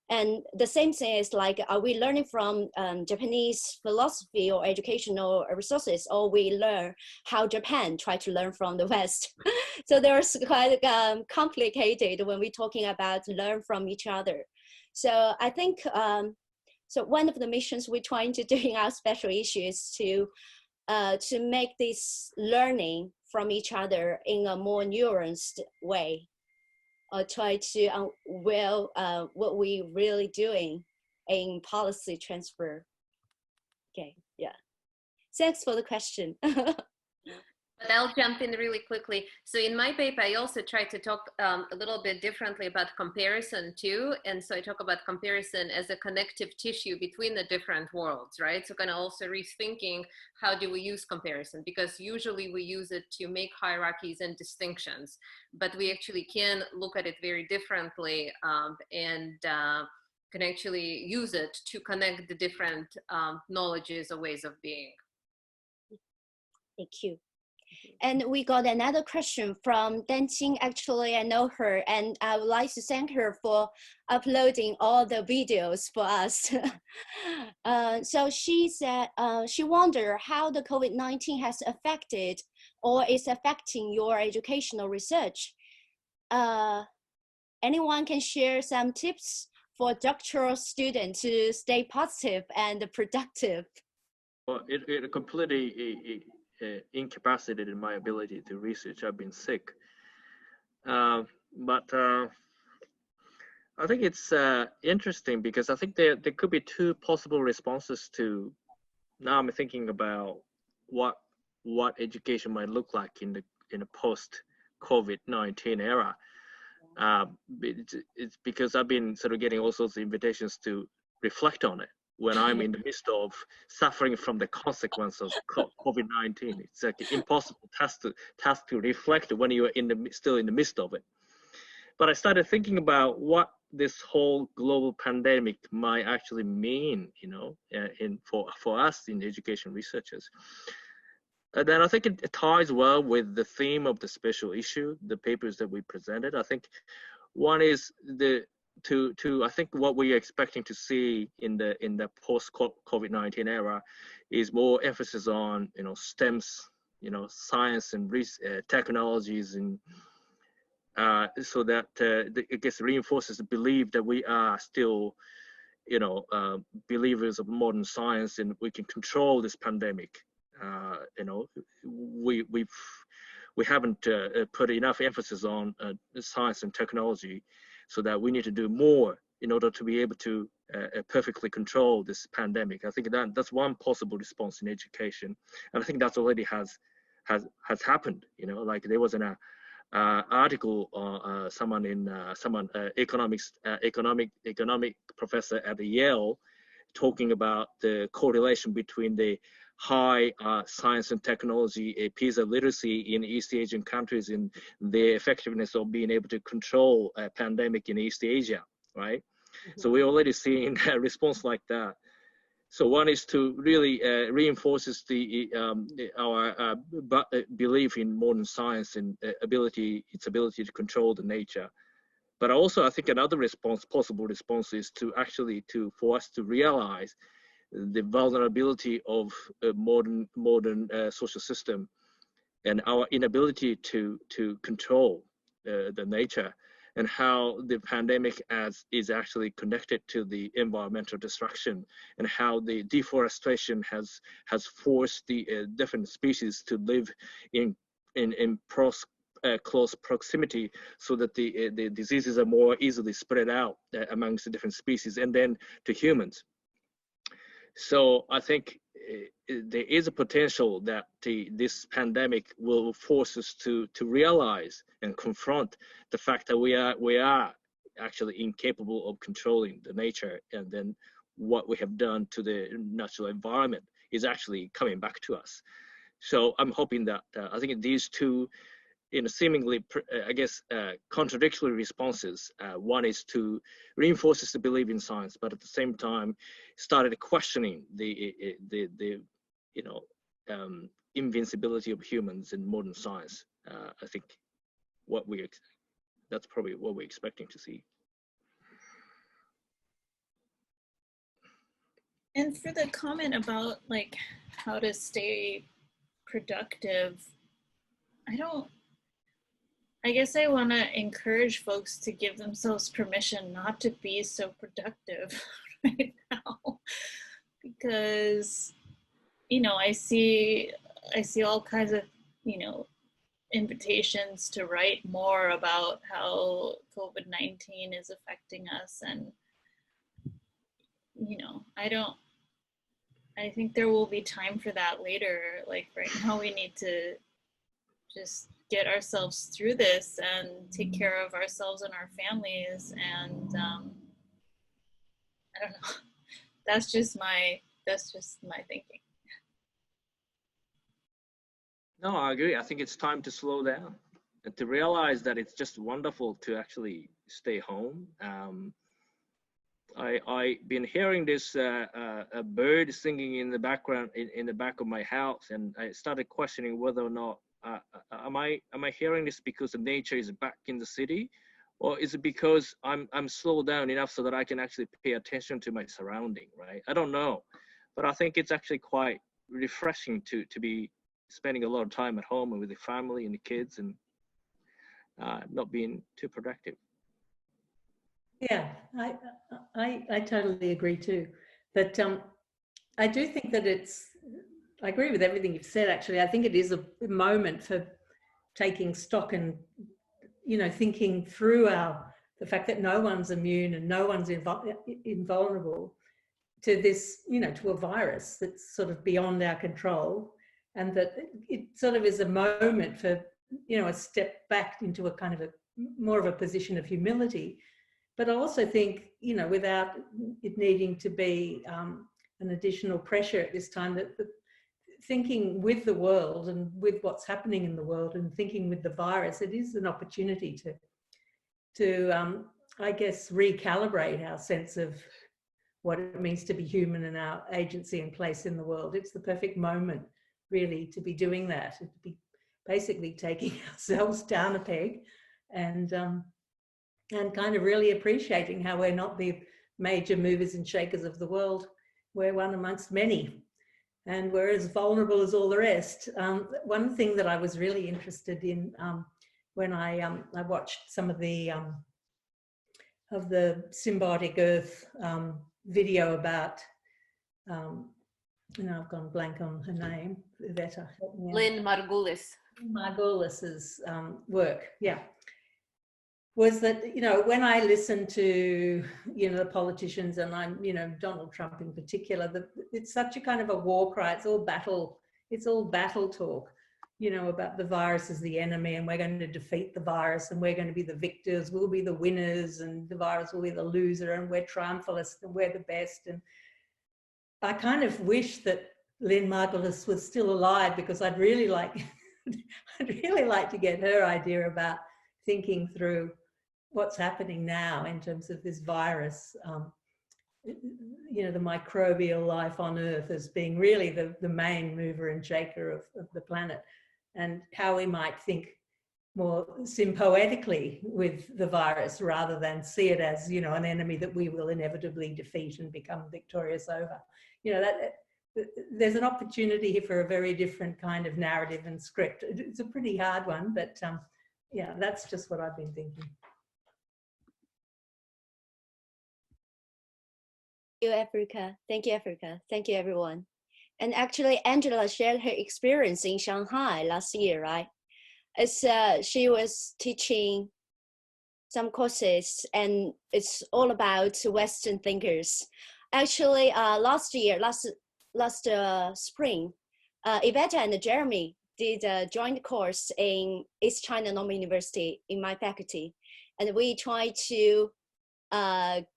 And the same thing is like, are we learning from Japanese philosophy or educational resources, or we learn how Japan tried to learn from the West? So there's quite complicated when we're talking about learn from each other. So I think, so one of the missions we're trying to do in our special issue is to make this learning from each other in a more nuanced way. Try to what we really doing in policy transfer. Okay, yeah. Thanks for the question. But I'll jump in really quickly. So in my paper, I also try to talk a little bit differently about comparison too. And so I talk about comparison as a connective tissue between the different worlds, right? So kind of also rethinking how do we use comparison, because usually we use it to make hierarchies and distinctions, but we actually can look at it very differently and can actually use it to connect the different knowledges or ways of being. Thank you. And we got another question from Danqing. Actually, I know her, and I would like to thank her for uploading all the videos for us. So she said she wondered how the COVID-19 has affected or is affecting your educational research. Anyone can share some tips for doctoral students to stay positive and productive? Well, it completely incapacitated my ability to research. I've been sick, but I think it's interesting because I think there could be two possible responses to. Now I'm thinking about what education might look like in a post COVID-19 era. It's because I've been sort of getting all sorts of invitations to reflect on it when I'm in the midst of suffering from the consequence of COVID-19. It's like an impossible task to reflect when you're still in the midst of it. But I started thinking about what this whole global pandemic might actually mean, you know, for us in education researchers. Then I think it ties well with the theme of the special issue, the papers that we presented. I think one is I think what we are expecting to see in the post COVID-19 era is more emphasis on, you know, STEMs, you know, science and technologies, and so that it gets reinforces the belief that we are still, you know, believers of modern science, and we can control this pandemic. You know, we haven't put enough emphasis on science and technology, so that we need to do more in order to be able to perfectly control this pandemic. I think that's one possible response in education, and I think that's already has happened. You know, like there was an article, economic professor at Yale, talking about the correlation between the high science and technology piece of literacy in East Asian countries and the effectiveness of being able to control a pandemic in East Asia, right? Mm-hmm. So we're already seeing a response like that. So one is to really reinforces our belief in modern science and its ability to control the nature. But also, I think another possible response is for us to realize the vulnerability of a modern social system and our inability to control the nature, and how the pandemic is actually connected to the environmental destruction, and how the deforestation has forced the different species to live in close proximity, so that the diseases are more easily spread out amongst the different species and then to humans. So I think there is a potential that this pandemic will force us to realize and confront the fact that we are actually incapable of controlling the nature, and then what we have done to the natural environment is actually coming back to us. So I'm hoping that I think these two seemingly, I guess, contradictory responses. One is to reinforce the belief in science, but at the same time, started questioning the invincibility of humans in modern science. I think that's probably what we're expecting to see. And for the comment about like how to stay productive, I guess I want to encourage folks to give themselves permission not to be so productive right now, because, you know, I see all kinds of, you know, invitations to write more about how COVID-19 is affecting us. And, you know, I think there will be time for that later. Like right now we need to just get ourselves through this and take care of ourselves and our families. And I don't know, that's just my thinking. No, I agree. I think it's time to slow down and to realize that it's just wonderful to actually stay home. I've been hearing this a bird singing in the background in the back of my house, and I started questioning whether or not am I hearing this because the nature is back in the city, or is it because I'm slowed down enough so that I can actually pay attention to my surrounding, right? I don't know, but I think it's actually quite refreshing to be spending a lot of time at home and with the family and the kids, and not being too productive. Yeah, I totally agree too. But I do think that I agree with everything you've said, actually. I think it is a moment for taking stock and, you know, thinking through the fact that no one's immune and no one's invulnerable to this, you know, to a virus that's sort of beyond our control, and that it sort of is a moment for, you know, a step back into a kind of more of a position of humility. But I also think, you know, without it needing to be an additional pressure at this time, that thinking with the world and with what's happening in the world and thinking with the virus, it is an opportunity to I guess, recalibrate our sense of what it means to be human and our agency and place in the world. It's the perfect moment, really, to be doing that, to be basically taking ourselves down a peg and kind of really appreciating how we're not the major movers and shakers of the world. We're one amongst many, and we're as vulnerable as all the rest. One thing that I was really interested in when I watched some of the Symbiotic Earth video about, you know, I've gone blank on her name, Iveta, help me out. Lynn Margulis's work, yeah, was that, you know, when I listen to, you know, the politicians, and I'm, you know, Donald Trump in particular, it's such a kind of a war cry. It's all battle talk, you know, about the virus as the enemy, and we're going to defeat the virus, and we're going to be the victors, we'll be the winners, and the virus will be the loser, and we're triumphalists, and we're the best. And I kind of wish that Lynn Margulis was still alive, because I'd really like to get her idea about thinking through what's happening now in terms of this virus, you know, the microbial life on Earth as being really the main mover and shaker of the planet, and how we might think more symbiotically with the virus rather than see it as, you know, an enemy that we will inevitably defeat and become victorious over. You know, that there's an opportunity here for a very different kind of narrative and script. It's a pretty hard one, but yeah, that's just what I've been thinking. Thank you, Africa. Thank you, Africa. Thank you, everyone. And actually, Angela shared her experience in Shanghai last year, right? As she was teaching some courses, and it's all about Western thinkers. Actually, last spring, Iveta and Jeremy did a joint course in East China Normal University in my faculty, and we tried to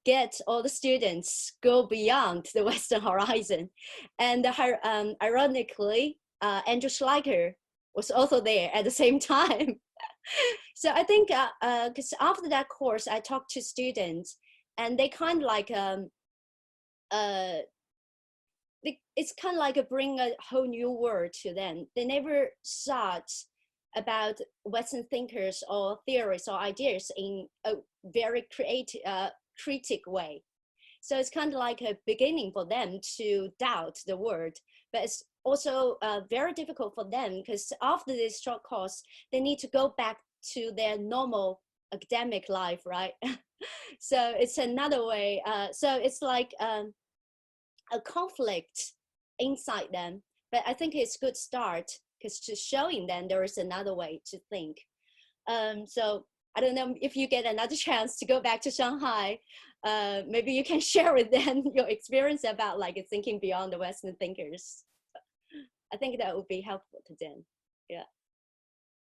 get all the students go beyond the Western horizon. And ironically, Andrew Schleicher was also there at the same time. So I think because after that course, I talked to students, and they kind of like it's kind of like bring a whole new world to them. They never thought about Western thinkers or theories or ideas in a very creative, critic way. So it's kind of like a beginning for them to doubt the word, but it's also very difficult for them because after this short course, they need to go back to their normal academic life, right? So it's another way. So it's like a conflict inside them, but I think it's a good start because to showing them there is another way to think. So I don't know if you get another chance to go back to Shanghai, maybe you can share with them your experience about like thinking beyond the Western thinkers. I think that would be helpful to them. Yeah.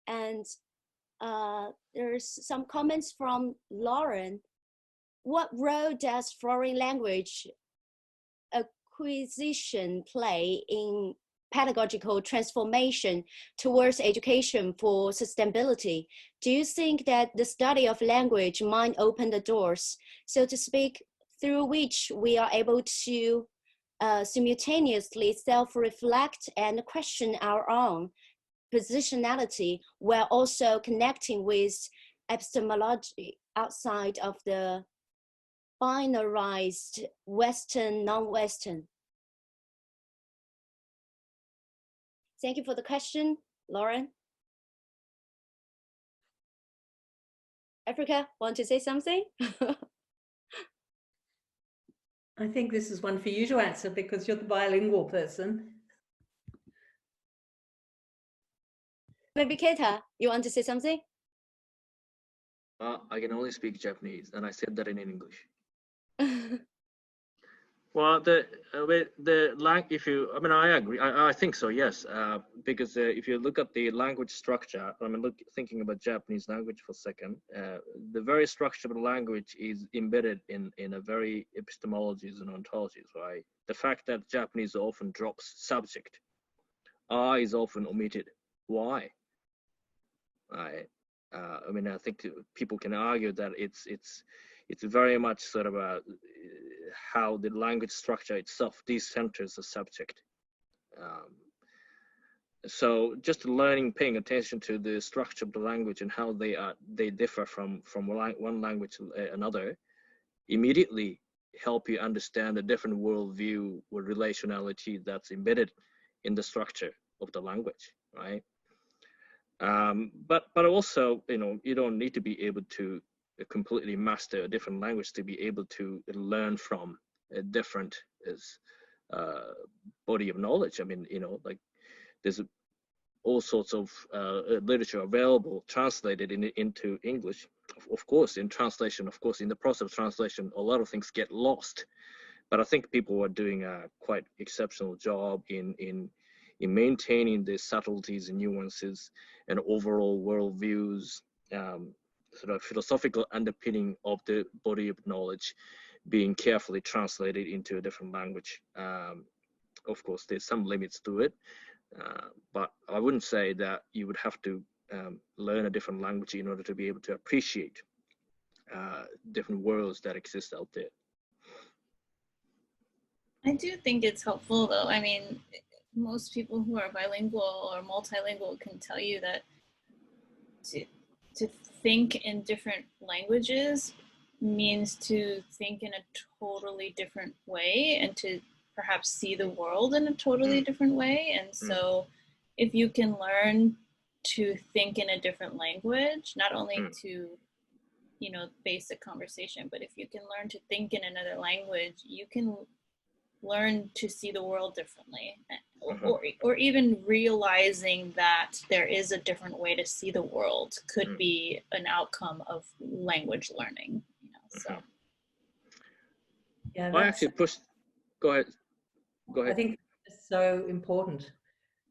And there's some comments from Lauren. What role does foreign language acquisition play in pedagogical transformation towards education for sustainability? Do you think that the study of language might open the doors, so to speak, through which we are able to simultaneously self-reflect and question our own positionality while also connecting with epistemology outside of the binarized Western, non-Western? Thank you for the question, Lauren. Africa, want to say something? I think this is one for you to answer because you're the bilingual person. Maybe Keita, you want to say something? I can only speak Japanese, and I said that in English. Well, if you, I mean, I agree. I think so, yes, because if you look at the language structure, I mean, thinking about Japanese language for a second, the very structure of the language is embedded in a very epistemologies and ontologies, right? The fact that Japanese often drops subject, I is often omitted. Why? Right. I mean, I think people can argue that it's very much sort of how the language structure itself decenters the subject. So just learning, paying attention to the structure of the language and how they differ from one language to another, immediately help you understand a different worldview or relationality that's embedded in the structure of the language, right? But also, you know, you don't need to be able to completely master a different language to be able to learn from a different body of knowledge. I mean, you know, like there's all sorts of literature available translated into English. Of course, in translation, of course, in the process of translation, a lot of things get lost. But I think people are doing a quite exceptional job in maintaining the subtleties and nuances and overall worldviews, sort of philosophical underpinning of the body of knowledge being carefully translated into a different language. Of course, there's some limits to it, but I wouldn't say that you would have to learn a different language in order to be able to appreciate different worlds that exist out there. I do think it's helpful, though. I mean, most people who are bilingual or multilingual can tell you that to think in different languages means to think in a totally different way and to perhaps see the world in a totally different way. And so if you can learn to think in a different language, not only to, you know, basic conversation, but if you can learn to think in another language, you can learn to see the world differently, or even realizing that there is a different way to see the world could be an outcome of language learning, you know, so. Yeah, I actually pushed, go ahead. I think it's so important.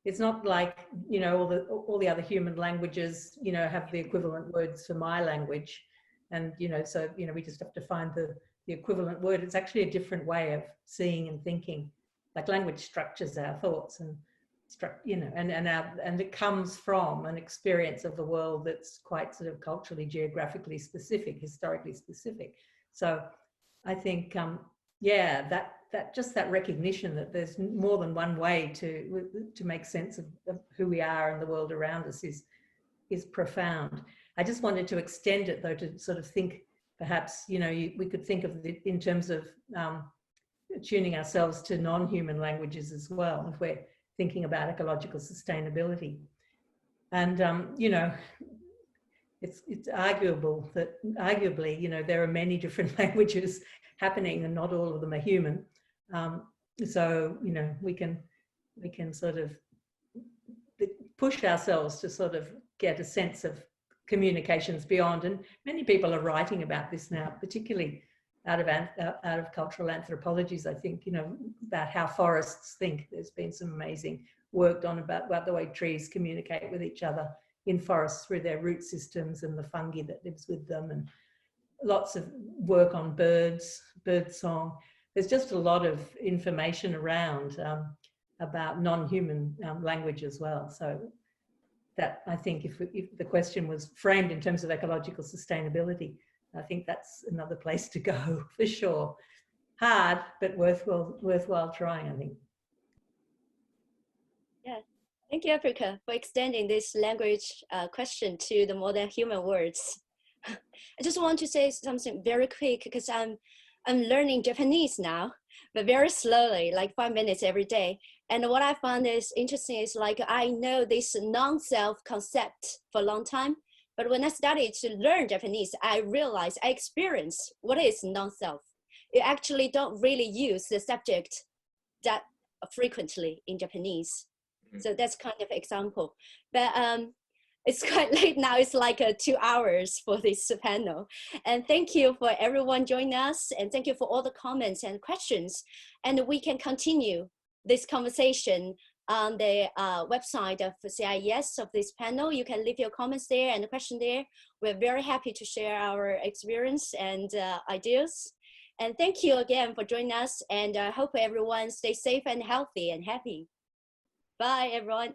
It's not like, you know, all the other human languages, you know, have the equivalent words for my language. And, you know, so, you know, we just have to find the equivalent word. It's actually a different way of seeing and thinking. Like language structures our thoughts. And you know, and it comes from an experience of the world that's quite sort of culturally, geographically specific, historically specific. So I think, yeah, that just that recognition that there's more than one way to make sense of who we are and the world around us is profound. I just wanted to extend it though, to sort of think perhaps, you know, we could think of it in terms of tuning ourselves to non-human languages as well, if we're thinking about ecological sustainability. And, you know, it's arguably, you know, there are many different languages happening and not all of them are human. So, you know, we can sort of push ourselves to sort of get a sense of communications beyond. And many people are writing about this now, particularly out of cultural anthropologies, I think, you know, about how forests think. There's been some amazing work done about the way trees communicate with each other in forests through their root systems and the fungi that lives with them, and lots of work on birds, bird song. There's just a lot of information around about non-human language as well. So that, I think, if the question was framed in terms of ecological sustainability, I think that's another place to go for sure. Hard, but worthwhile trying, I think. Yeah, thank you, Africa, for extending this language question to the more than human words. I just want to say something very quick, because I'm learning Japanese now, but very slowly, like 5 minutes every day. And what I found is interesting is, like, I know this non-self concept for a long time, but when I started to learn Japanese, I realized, I experienced what is non-self. You actually don't really use the subject that frequently in Japanese. So that's kind of example. But it's quite late now. It's like 2 hours for this panel. And thank you for everyone joining us. And thank you for all the comments and questions. And we can continue this conversation on the website of CIES of this panel. You can leave your comments there and a question there. We're very happy to share our experience and ideas. And thank you again for joining us. And I hope everyone stays safe and healthy and happy. Bye, everyone.